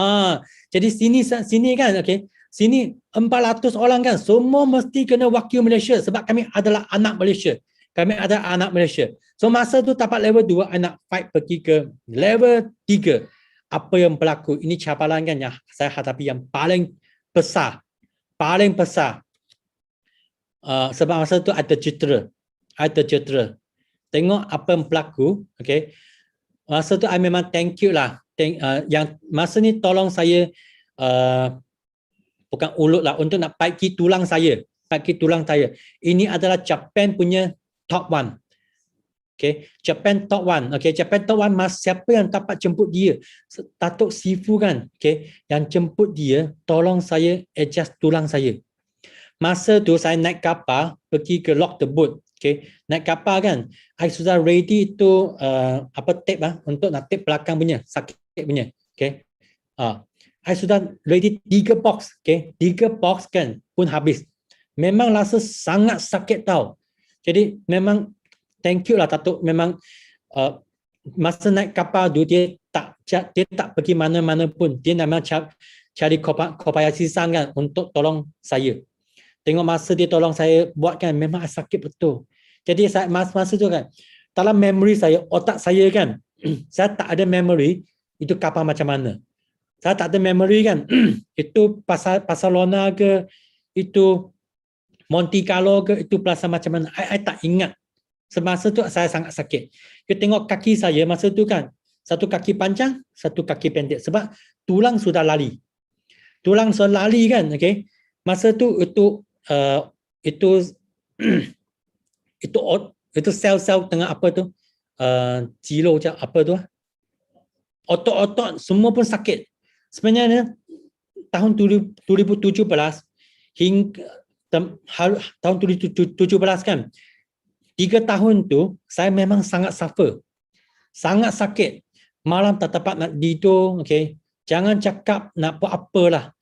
B: Jadi sini kan, okay. Sini 400 orang kan. Semua mesti kena wakil Malaysia. Sebab kami adalah anak Malaysia. Kami ada anak Malaysia. So masa tu dapat level 2, I nak fight pergi ke level 3. Apa yang berlaku? Ini cabaran kan yang saya hadapi yang paling besar. Paling besar. Sebab masa tu ada cedera. Tengok apa yang berlaku. Okay. Masa tu I memang thank you lah. Yang masa ni tolong saya, bukan ulut lah, untuk nak paiki tulang saya. Ini adalah Japan punya top 1. Okay, Japan top 1. Okay, Japan top 1, siapa yang dapat jemput dia? Datuk Sifu kan? Okay, yang jemput dia, tolong saya adjust tulang saya. Masa tu saya naik kapal pergi ke Lock the Boat. Okay, naik kapal kan, I sudah ready tu tape untuk nak tape belakang punya, sakit punya. Okay, I sudah ready 3 box. Okay, 3 box kan pun habis. Memang rasa sangat sakit tau. Jadi memang thank you lah Datuk. Memang masa naik kapal tu dia tak pergi mana-mana pun. Dia memang cari Kobayashi-san kan untuk tolong saya. Tengok masa dia tolong saya buat kan, memang sakit betul. Jadi masa tu kan, dalam memory saya, otak saya kan, saya tak ada memory itu kapal macam mana. Saya tak ada memory kan, itu Barcelona ke, itu Monte Carlo ke, itu plaza macam mana. I tak ingat. Semasa tu saya sangat sakit. Kita tengok kaki saya masa tu kan, satu kaki panjang, satu kaki pendek. Sebab tulang sudah lali. Tulang sudah lali kan, okay. Masa tu itu sel-sel tengah apa tu, jilo apa tu, otot-otot semua pun sakit. Sebenarnya tahun 2017 hingga tahun 2017 kan, 3 tahun tu saya memang sangat suffer, sangat sakit. Malam tak dapat nak tidur, okay. Jangan cakap nak buat apalah.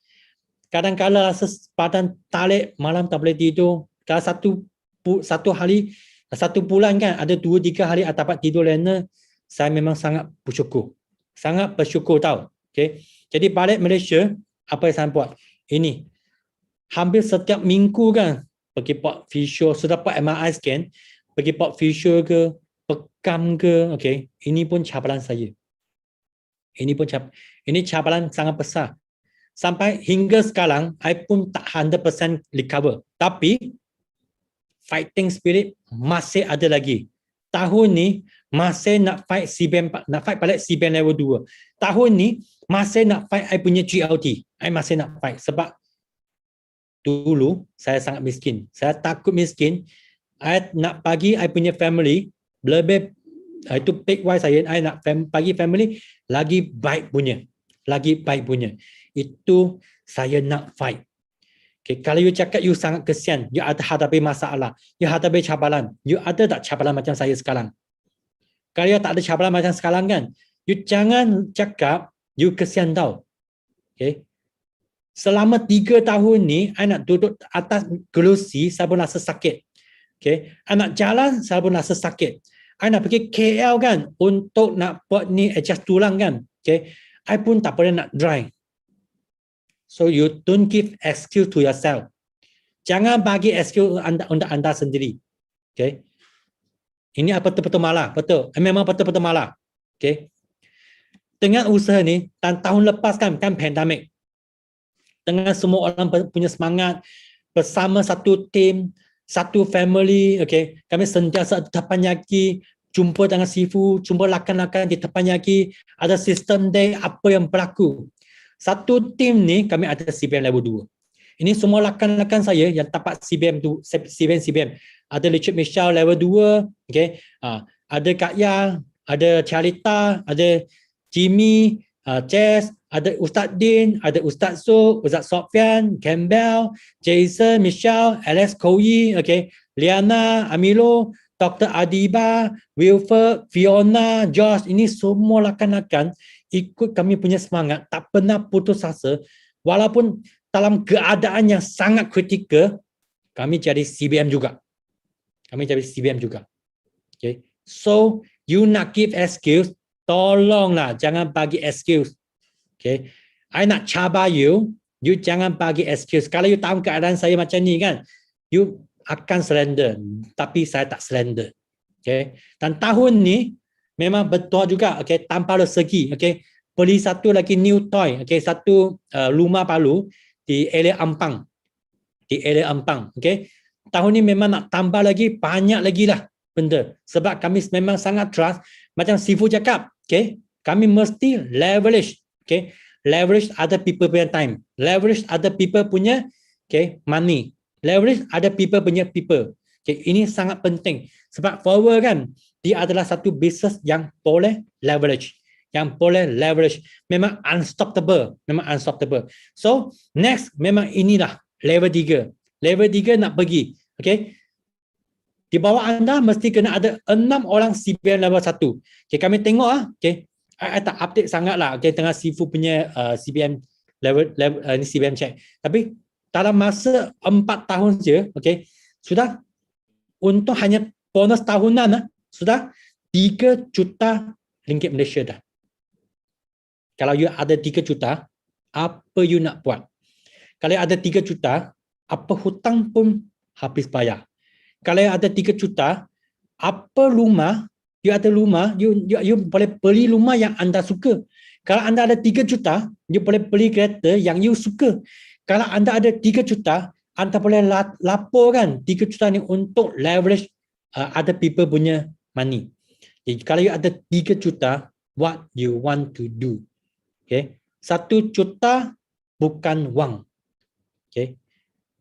B: kadang-kadang rasa badan tarik, malam tak boleh tidur. Kalau satu hari, satu bulan kan, ada 2-3 hari tak dapat tidur lena, saya memang sangat bersyukur. Sangat bersyukur tau. Okay. Jadi balik Malaysia, apa yang saya buat? Ini, hampir setiap minggu kan, pergi buat fisio, sudah buat MRI scan, pergi buat fisio ke, pekam ke, okay. Ini pun cabaran saya. Ini cabaran sangat besar. Sampai hingga sekarang, I pun tak 100% recover. Tapi, fighting spirit masih ada lagi. Tahun ni, masih nak fight CBM, nak fight balik CBM level 2. Tahun ni, masih nak fight I punya GLT. I masih nak fight. Sebab, dulu, saya sangat miskin. Saya takut miskin. I nak bagi I punya family, lebih, itu pick wise saya, I nak bagi family, lagi baik punya. Lagi baik punya. Itu saya nak fight. Okay, kalau you cakap you sangat kesian, you ada hadapi masalah, you hadapi cabaran, you ada tak cabaran macam saya sekarang? Kalau you tak ada cabaran macam sekarang kan, you jangan cakap you kesian tau. Okay. Selama 3 tahun ni, I nak duduk atas kerusi, saya pun rasa sakit. Okay. I nak jalan, saya pun rasa sakit. I nak pergi KL kan, untuk nak buat ni adjust tulang kan. Okay. I pun tak boleh nak drive. So you don't give excuse to yourself. Jangan bagi excuse untuk anda sendiri. Okay. Ini apa betul-betul malah. Betul. Memang betul-betul malah. Okay. Dengan usaha ni, tahun lepas kan pandemik. Dengan semua orang punya semangat, bersama satu tim, satu family. Okay. Kami sentiasa di Teppanyaki, jumpa dengan Sifu, jumpa lakan-lakan di Teppanyaki, ada sistem day, apa yang berlaku. Satu tim ni kami ada CBM level 2. Ini semua lakan-lakan saya yang dapat CBM. Ada Richard Michelle level 2, okay. Ada Kak Yang, ada Charita, ada Jimmy, Jess, ada Ustaz Din, ada Ustaz Sok, Ustaz Sofyan, Campbell, Jason, Michelle, Alex Koyi, okay. Liana, Amilo, Dr. Adiba, Wilford, Fiona, Josh, ini semua lakan-lakan ikut kami punya semangat, tak pernah putus asa, walaupun dalam keadaan yang sangat kritikal, kami jadi CBM juga. Okay. So, you nak give excuse, tolonglah jangan bagi excuse. Okay. I nak cabar you jangan bagi excuse. Kalau you tahu keadaan saya macam ni kan, you akan surrender, tapi saya tak surrender. Okay. Dan tahun ni memang betul juga, okay, tanpa rezeki, okay. Beli satu lagi new toy, okay, satu rumah baru di area Ampang. Okay. Tahun ni memang nak tambah lagi, banyak lagi lah benda. Sebab kami memang sangat trust, macam Sifu cakap, okay, kami mesti leverage, okay, leverage other people punya time, leverage other people punya, okay, money, leverage other people punya people. Okay, ini sangat penting. Sebab forward kan, dia adalah satu bisnes yang boleh leverage. Memang unstoppable. So, next, memang inilah level 3. Level 3 nak pergi. Okay. Di bawah anda mesti kena ada 6 orang CBM level 1. Okay, kami tengok okay. I tak update sangat lah. Okay, tengah Sifu punya CBM level ini CBM check. Tapi, dalam masa 4 tahun je, okay, sudah untuk hanya bonus tahunan sudah 3 juta ringgit Malaysia dah. Kalau you ada 3 juta, apa you nak buat? Kalau ada 3 juta, apa hutang pun habis bayar. Kalau ada 3 juta, apa rumah, you ada rumah, you boleh beli rumah yang anda suka. Kalau anda ada 3 juta, you boleh beli kereta yang you suka. Kalau anda ada 3 juta, anda boleh laporkan 3 juta ni untuk leverage other people punya money. Jadi, kalau you ada 3 juta, what you want to do? Okay. 1 juta bukan wang. Okay.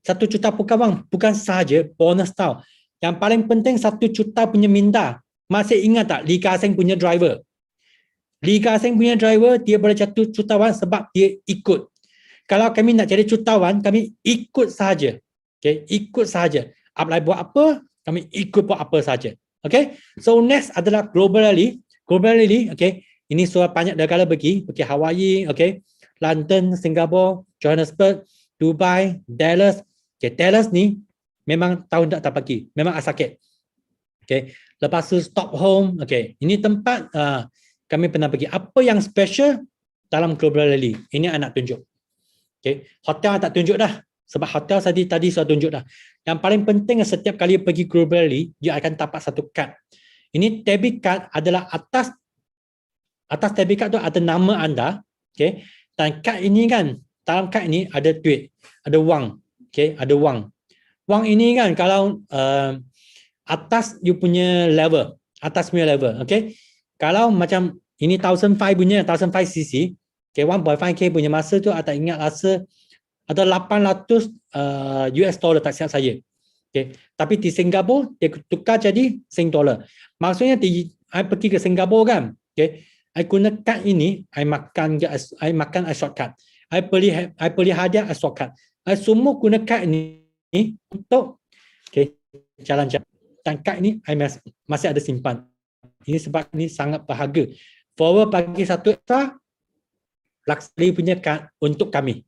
B: 1 juta bukan wang, bukan sahaja bonus tau. Yang paling penting 1 juta punya minda. Masih ingat tak Lee Ka-seng punya driver? Lee Ka-seng punya driver, dia boleh jatuh jutawan sebab dia ikut. Kalau kami nak jadi jutawan, kami ikut sahaja. Okay. Ikut sahaja. Apply buat apa, kami ikut buat apa sahaja. Okay. So next adalah globally, okay. Ini sudah banyak negara pergi Hawaii, okay, London, Singapore, Johannesburg, Dubai, Dallas. Okay, Dallas ni memang tahun tak pergi, memang sakit. Okay, lepas tu Stockholm. Okay, ini tempat kami pernah pergi. Apa yang special dalam Global Rally? Ini I nak tunjuk. Okay, hotel tak tunjuk dah. Sebab hotel tadi saya tunjuk dah. Yang paling penting setiap kali pergi Global Rally, dia akan dapat satu kad. Ini debit card adalah atas debit card tu ada nama anda. Okay, dan kad ini kan, dalam kad ini ada duit, ada wang. Okay, ada wang. Wang ini kan kalau atas you punya level, atas punya level. Okay, kalau macam ini 1,500 punya, 1,500 cc, okay, 1.5k punya masa tu, I tak ingat rasa ada 800 US dollar, tak silap saya. Okay. Tapi di Singapura dia tukar jadi Sing dollar. Maksudnya I pergi ke Singapura kan, okay, I guna kad ini, I makan shortcut. I beli hadiah shortcut. I semua guna kad ini untuk okay, jalan-jalan. Dan kad ini I masih ada simpan. Ini sebab ini sangat berharga. Forward bagi satu extra luxury punya kad untuk kami.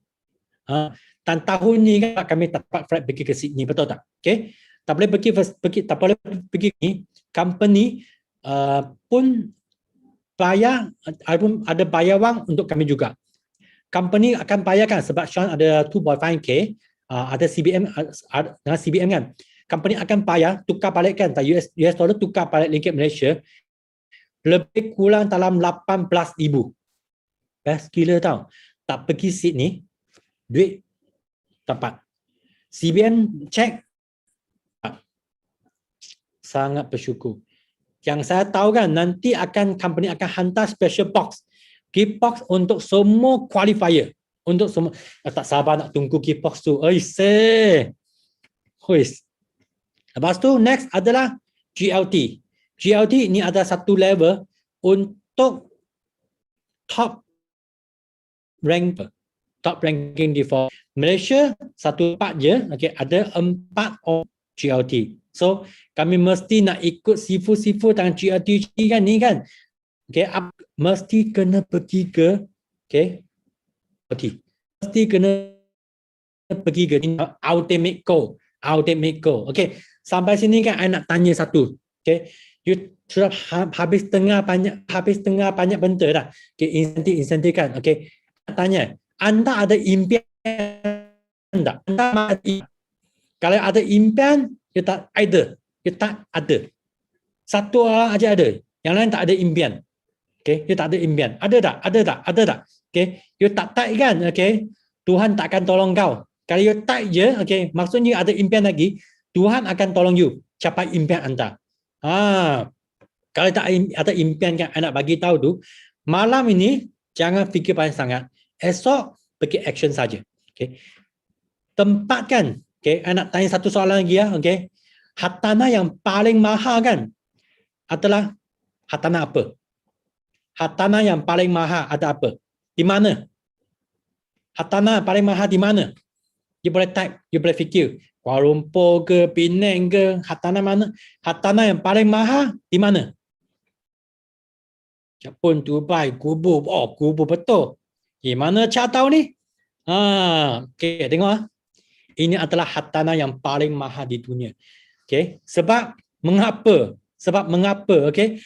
B: Dan tahun ni kan kami dapat flight pergi ke Sydney, betul tak? Okay, tak boleh pergi ni, company pun bayar, ada bayar wang untuk kami juga. Company akan bayarkan sebab Sean ada 2.5k, ada CBM, dengan CBM kan. Company akan bayar, tukar balik kan, US dollar tukar balik ringgit Malaysia, lebih kurang dalam 18,000. Best gila tau. Tak pergi Sydney, duit dapat. CBN check, sangat bersyukur. Yang saya tahu kan, nanti company akan hantar special box, gift box untuk semua qualifier, untuk semua. Tak sabar nak tunggu gift box tu. Lepas tu next adalah GLT. GLT ni ada satu level untuk top ranking di Malaysia 1/4 je, okay, ada 4 GLT. So kami mesti nak ikut sifu-sifu dengan GLT kan ni kan. Okay, mesti kena pergi ke mesti kena pergi ke Ultimate Goal. Okay, sampai sini kan I nak tanya satu. Okay, you sudah habis tengah banyak benda dah. Okay, insentif kan. Okay, tanya, anda ada impian tak? Kalau ada impian, you tak ada. Satu orang aja ada, yang lain tak ada impian. Okay, you tak ada impian. Ada tak? Okay, you tak kan? Okay, Tuhan tak akan tolong kau. Kalau you tak je, okay, maksudnya ada impian lagi, Tuhan akan tolong you capai impian anda. Kalau tak ada impian kan, I nak bagi tahu tu, malam ini jangan fikir banyak sangat. Esok pergi action saja. Okay. Tempat kan, okay, I nak tanya satu soalan lagi ya. Okay. Hartanah yang paling mahal kan adalah hartanah apa? Hartanah yang paling mahal ada apa? Di mana? Hartanah paling mahal di mana? You boleh type, you boleh fikir. Kuala Lumpur ke, Penang ke, hartanah mana? Hartanah yang paling mahal di mana? Jepun, Dubai, Kubu. Kubu betul. Mana Cak tahu ni? Okay, tengok. Ini adalah hartanah yang paling mahal di dunia. Okay, sebab mengapa? Okay,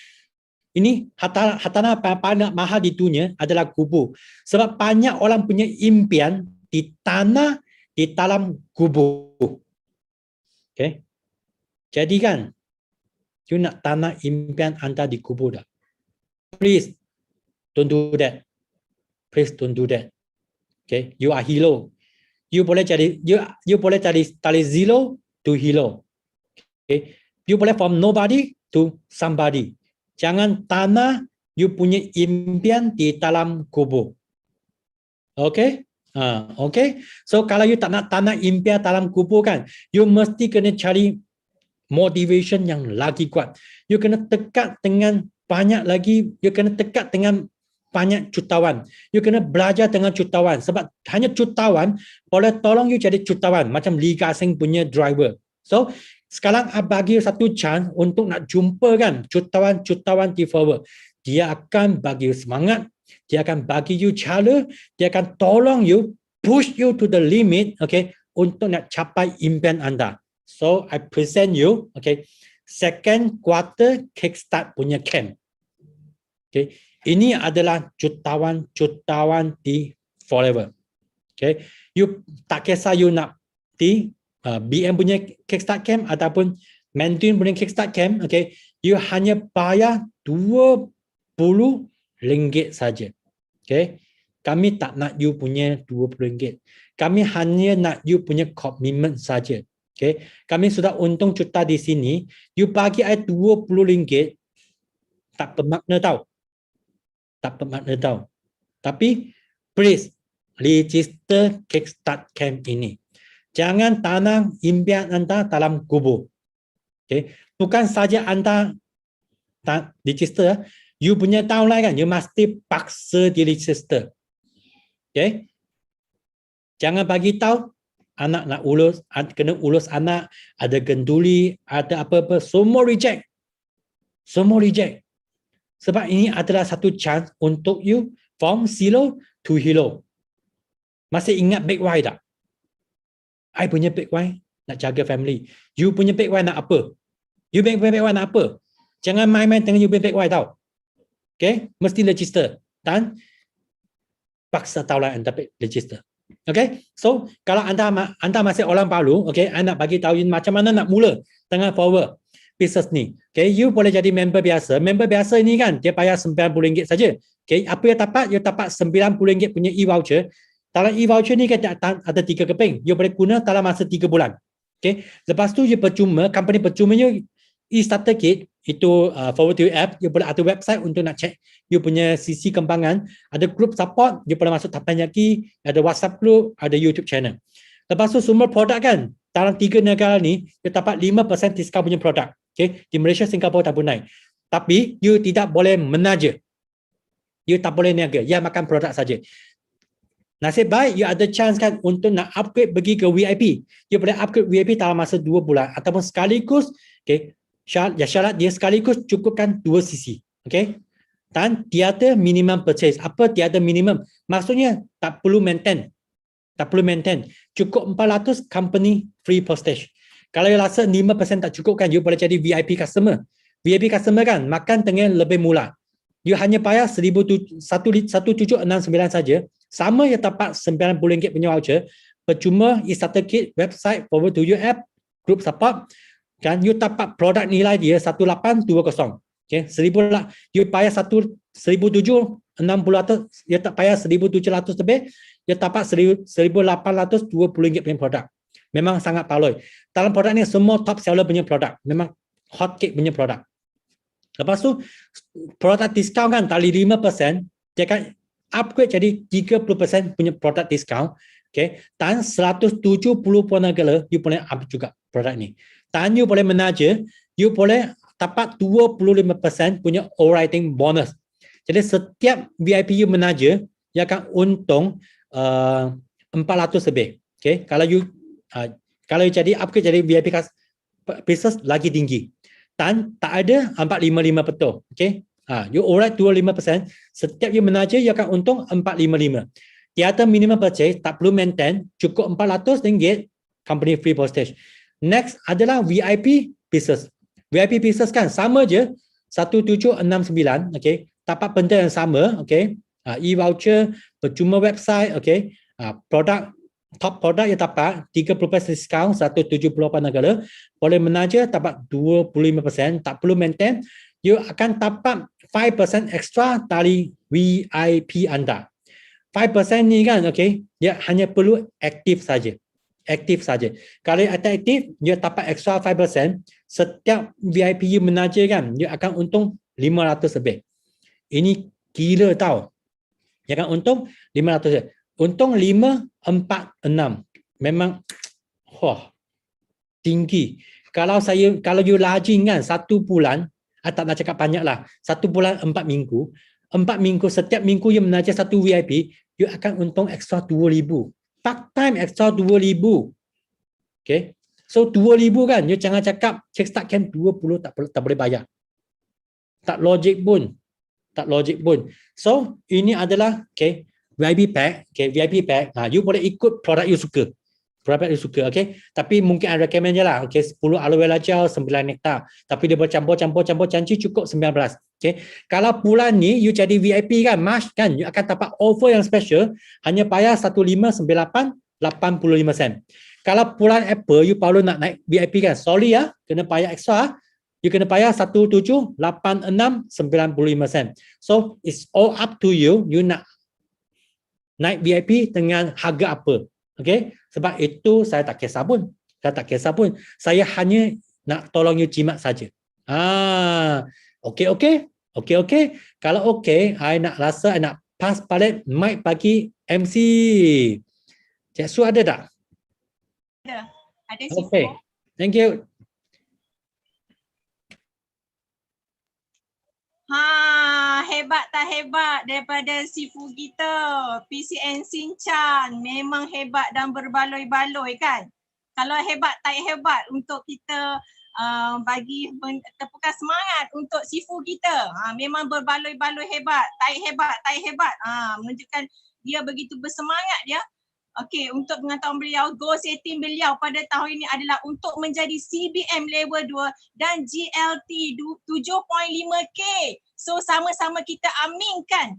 B: ini hartanah paling mahal di dunia adalah kubur. Sebab banyak orang punya impian di tanah di dalam kubur. Okay, jadi kan, you nak tanah impian anda di kubur dah. Please, don't do that. Please don't do that. Okay, you are hero. You boleh jadi dari zero to hero. Okay, you boleh from nobody to somebody. Jangan tanah you punya impian di dalam kubur. Okay? Okay. So kalau you tak nak tanah impian dalam kubur kan, you mesti kena cari motivation yang lagi kuat. You kena tekat dengan banyak lagi, you kena tekat dengan banyak jutawan. You kena belajar dengan jutawan. Sebab hanya jutawan boleh tolong you jadi jutawan. Macam Liga Sing punya driver. So, sekarang bagi satu chance untuk nak jumpa kan jutawan di forward. Dia akan bagi you semangat. Dia akan bagi you cara. Dia akan tolong you push you to the limit, okay, untuk nak capai impian anda. So I present you, okay, second quarter kickstart punya camp. Okay, ini adalah jutawan di Forever. Okay, you tak kisah you nak di BM punya kickstart camp ataupun Mandarin punya kickstart camp, okay, you hanya bayar RM20 saja. Okay, kami tak nak you punya RM20. Kami hanya nak you punya commitment saja. Okay, kami sudah untung juta di sini, you bagi saya RM20 tak bermakna tau. Tak bermakna tau. Tapi please register kickstart camp ini. Jangan tanam impian anda dalam kubur. Okay, bukan saja anda tak register, you punya downline kan, you mesti paksa di register. Okay, jangan bagi tahu anak nak ulus, kena ulus anak, ada genduli, ada apa-apa, semua reject. Semua reject. Sebab ini adalah satu chance untuk you from zero to hero. Masih ingat big why tak? I punya big why nak jaga family. You punya big why nak apa? You big why nak apa? Jangan main-main dengan you big why tau. Okay? Mesti register. Dan paksa tahulah anda register. Okay? So, kalau anda masih orang baru, okay, I nak bagi tahu macam mana nak mula dengan Forever business ni. Okay, you boleh jadi member biasa. Member biasa ni kan, dia bayar RM90 saja. Okay, apa yang dapat? You dapat RM90 punya e-voucher. Dalam e-voucher ni kita ada 3 keping. You boleh guna dalam masa 3 bulan. Okay, lepas tu you percuma, company percuma you e-starter kit, itu Forward to You app, you boleh ada website untuk nak check you punya sisi kembangan, ada group support, you boleh masuk Tapanyaki, ada WhatsApp group, ada YouTube channel. Lepas tu semua produk kan, dalam 3 negara ni, you dapat 5% diskaun punya produk. Okay, di Malaysia, Singapura tak boleh naik. Tapi you tidak boleh menaja. You tak boleh niaga, ya makan produk saja. Nasib baik, you ada chance kan untuk nak upgrade pergi ke VIP. You boleh upgrade VIP dalam masa 2 bulan ataupun sekaligus, okay, syarat dia sekaligus cukupkan 2 sisi. Okay, dan tiada minimum purchase. Apa tiada minimum? Maksudnya tak perlu maintain. Tak perlu maintain. Cukup 400 company free postage. Kalau you rasa 5% tak cukup kan, you boleh jadi VIP customer. VIP customer kan, makan tengah lebih murah. You hanya bayar RM1,769 saja. Sama you dapat RM90 punya voucher. Percuma e-starter kit, website, Forward to You app, group support. Kan, you dapat produk nilai dia 1820. Okay, 1000 lah. You bayar 1,760, you tak bayar 1,700 lebih, you dapat RM1,820 punya produk. Memang sangat paloi. Dalam produk ni semua top seller punya produk. Memang hot cake punya produk. Lepas tu produk diskaun kan tali 5%, dia akan upgrade jadi 30% punya produk diskaun. Okay, dan 170 puan negara you boleh ambil juga produk ni. Dan you boleh menaja, you boleh dapat 25% punya all-writing bonus. Jadi setiap VIP you menaja, you akan untung 400 lebih. Okay, kalau you jadi upgrade jadi VIP business lagi tinggi. Dan tak ada 455 betul. Okay, you alright 25%, setiap you menaja you akan untung 455. Tiada minimum purchase, tak perlu maintain, cukup RM400 company free postage. Next adalah VIP business. VIP business kan sama je 1769, okay, dapat benda yang sama, okay, e-voucher, percuma website, okay, produk top produk yang dapat 30% diskaun 178 negara, boleh menaja dapat 25%, tak perlu maintain, you akan dapat 5% extra dari VIP anda. 5% ni kan, okay, dia hanya perlu aktif saja. Aktif saja. Kalau ada aktif, dia dapat extra 5%. Setiap VIP you menaja kan, dia akan untung 500 lebih. Ini gila tau. Dia akan untung 500 lebih. Untung 546. Memang tinggi. Kalau you rajin kan 1 bulan, tak nak cakap banyak lah. 1 bulan 4 minggu. 4 minggu, setiap minggu you menaja 1 VIP, you akan untung extra 2,000. Part time extra 2,000. Okay. So 2,000 kan, you jangan cakap kickstart camp 20 tak boleh bayar. Tak logik pun. Tak logik pun. So ini adalah okay, VIP pack, okay, VIP pack, you boleh ikut produk you suka. Produk you suka, okay. Tapi mungkin I recommend je lah, okay, 10 aloe vera gel, 9 nektar. Tapi dia bercampur canci cukup 19. Okay. Kalau bulan ni you jadi VIP kan, March kan, you akan dapat offer yang special, hanya payah 1598 85 sen. Kalau bulan April you perlu nak naik VIP kan, sorry ya, kena payah extra. You kena payah 1786 95 sen. So it's all up to you, you nak naik VIP dengan harga apa. Okay? Sebab itu saya tak kisah pun. Saya hanya nak tolong you jimat saja. Okay. Kalau okay, I nak pass balik mic bagi MC. Cik Su ada tak?
A: Ada Sifu.
B: Okay. Thank you.
A: Hebat tak hebat daripada Sifu kita. PCN Sinchan memang hebat dan berbaloi-baloi kan. Kalau hebat tak hebat untuk kita bagi tepukan semangat untuk Sifu kita. Memang berbaloi-baloi hebat. Tak hebat. Menunjukkan dia begitu bersemangat dia. Okey, untuk pengetahuan beliau, goal setting beliau pada tahun ini adalah untuk menjadi CBM level 2 dan GLT 7.5K. So sama-sama kita aminkan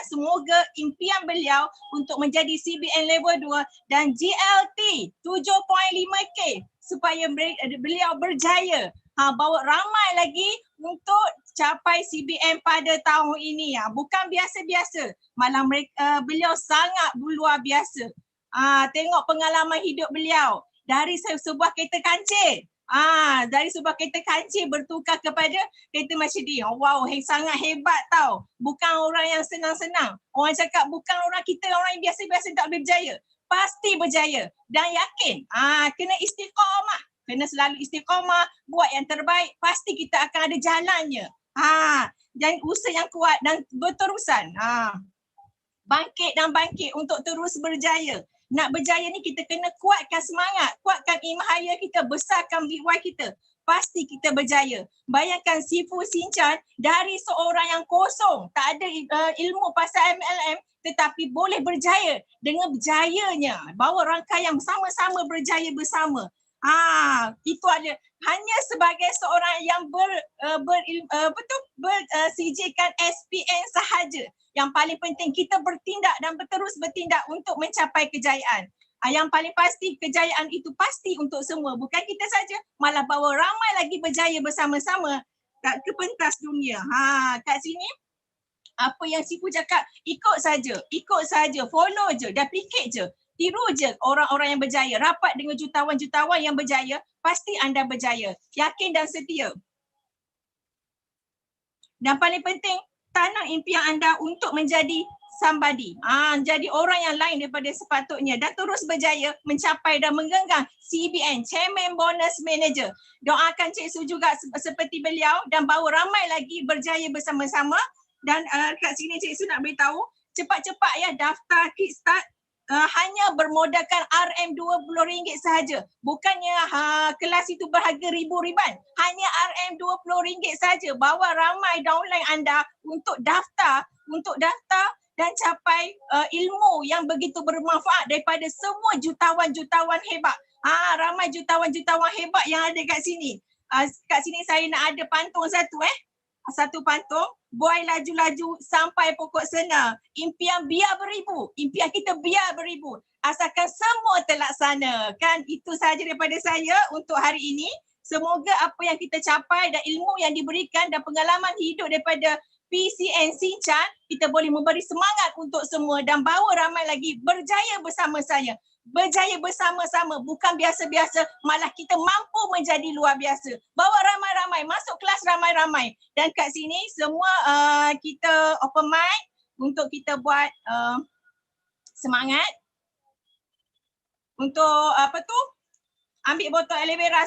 A: semoga impian beliau untuk menjadi CBM level 2 dan GLT 7.5K supaya beliau berjaya. Bawa ramai lagi untuk capai CBM pada tahun ini. Bukan biasa-biasa. Malah beliau sangat luar biasa. Tengok pengalaman hidup beliau. Dari sebuah kereta kancil. Dari sebuah kereta kancil bertukar kepada kereta Mercedes. Wow, sangat hebat tau. Bukan orang yang senang-senang. Orang cakap bukan orang kita, orang yang biasa-biasa tak boleh berjaya. Pasti berjaya. Dan yakin. Kena istiqamah. Kena selalu istiqamah, buat yang terbaik, pasti kita akan ada jalannya. Dan usaha yang kuat dan berterusan. Bangkit untuk terus berjaya. Nak berjaya ni kita kena kuatkan semangat, kuatkan imahaya kita, besarkan BY kita. Pasti kita berjaya. Bayangkan Sifu Sinchan dari seorang yang kosong, tak ada ilmu pasal MLM, tetapi boleh berjaya dengan berjayanya. Bawa rangkaian sama-sama berjaya bersama. Itu ada hanya sebagai seorang yang bersijilkan SPN sahaja. Yang paling penting kita bertindak dan terus bertindak untuk mencapai kejayaan. Yang paling pasti kejayaan itu pasti untuk semua, bukan kita saja, malah bawa ramai lagi berjaya bersama-sama ke pentas dunia. Kat sini apa yang Sifu cakap, ikut saja, follow je, duplicate je. Tiru je orang-orang yang berjaya. Rapat dengan jutawan-jutawan yang berjaya, pasti anda berjaya. Yakin dan setia. Dan paling penting, tanam impian anda untuk menjadi somebody. Jadi orang yang lain daripada sepatutnya dan terus berjaya mencapai dan menggenggam CBN, Chairman Bonus Manager. Doakan Cik Su juga seperti beliau dan bawa ramai lagi berjaya bersama-sama. Dan kat sini Cik Su nak beritahu, cepat-cepat ya daftar Kickstart. Hanya bermodalkan RM20 sahaja. Bukannya kelas itu berharga ribu-riban. Hanya RM20 sahaja. Bawa ramai downline anda untuk daftar dan capai ilmu yang begitu bermanfaat daripada semua jutawan-jutawan hebat. Ramai jutawan-jutawan hebat yang ada kat sini. Kat sini saya nak ada pantung satu pantung. Boy laju-laju sampai pokok sena. Impian biar beribu. Impian kita biar beribu. Asalkan semua terlaksana. Kan itu sahaja daripada saya untuk hari ini. Semoga apa yang kita capai dan ilmu yang diberikan dan pengalaman hidup daripada PCN Sinchan, kita boleh memberi semangat untuk semua dan bawa ramai lagi berjaya bersama saya. Berjaya bersama-sama, bukan biasa-biasa, malah kita mampu menjadi luar biasa. Bawa ramai-ramai, masuk kelas ramai-ramai. Dan kat sini semua kita open mic untuk kita buat semangat. Untuk ambil botol aloe vera.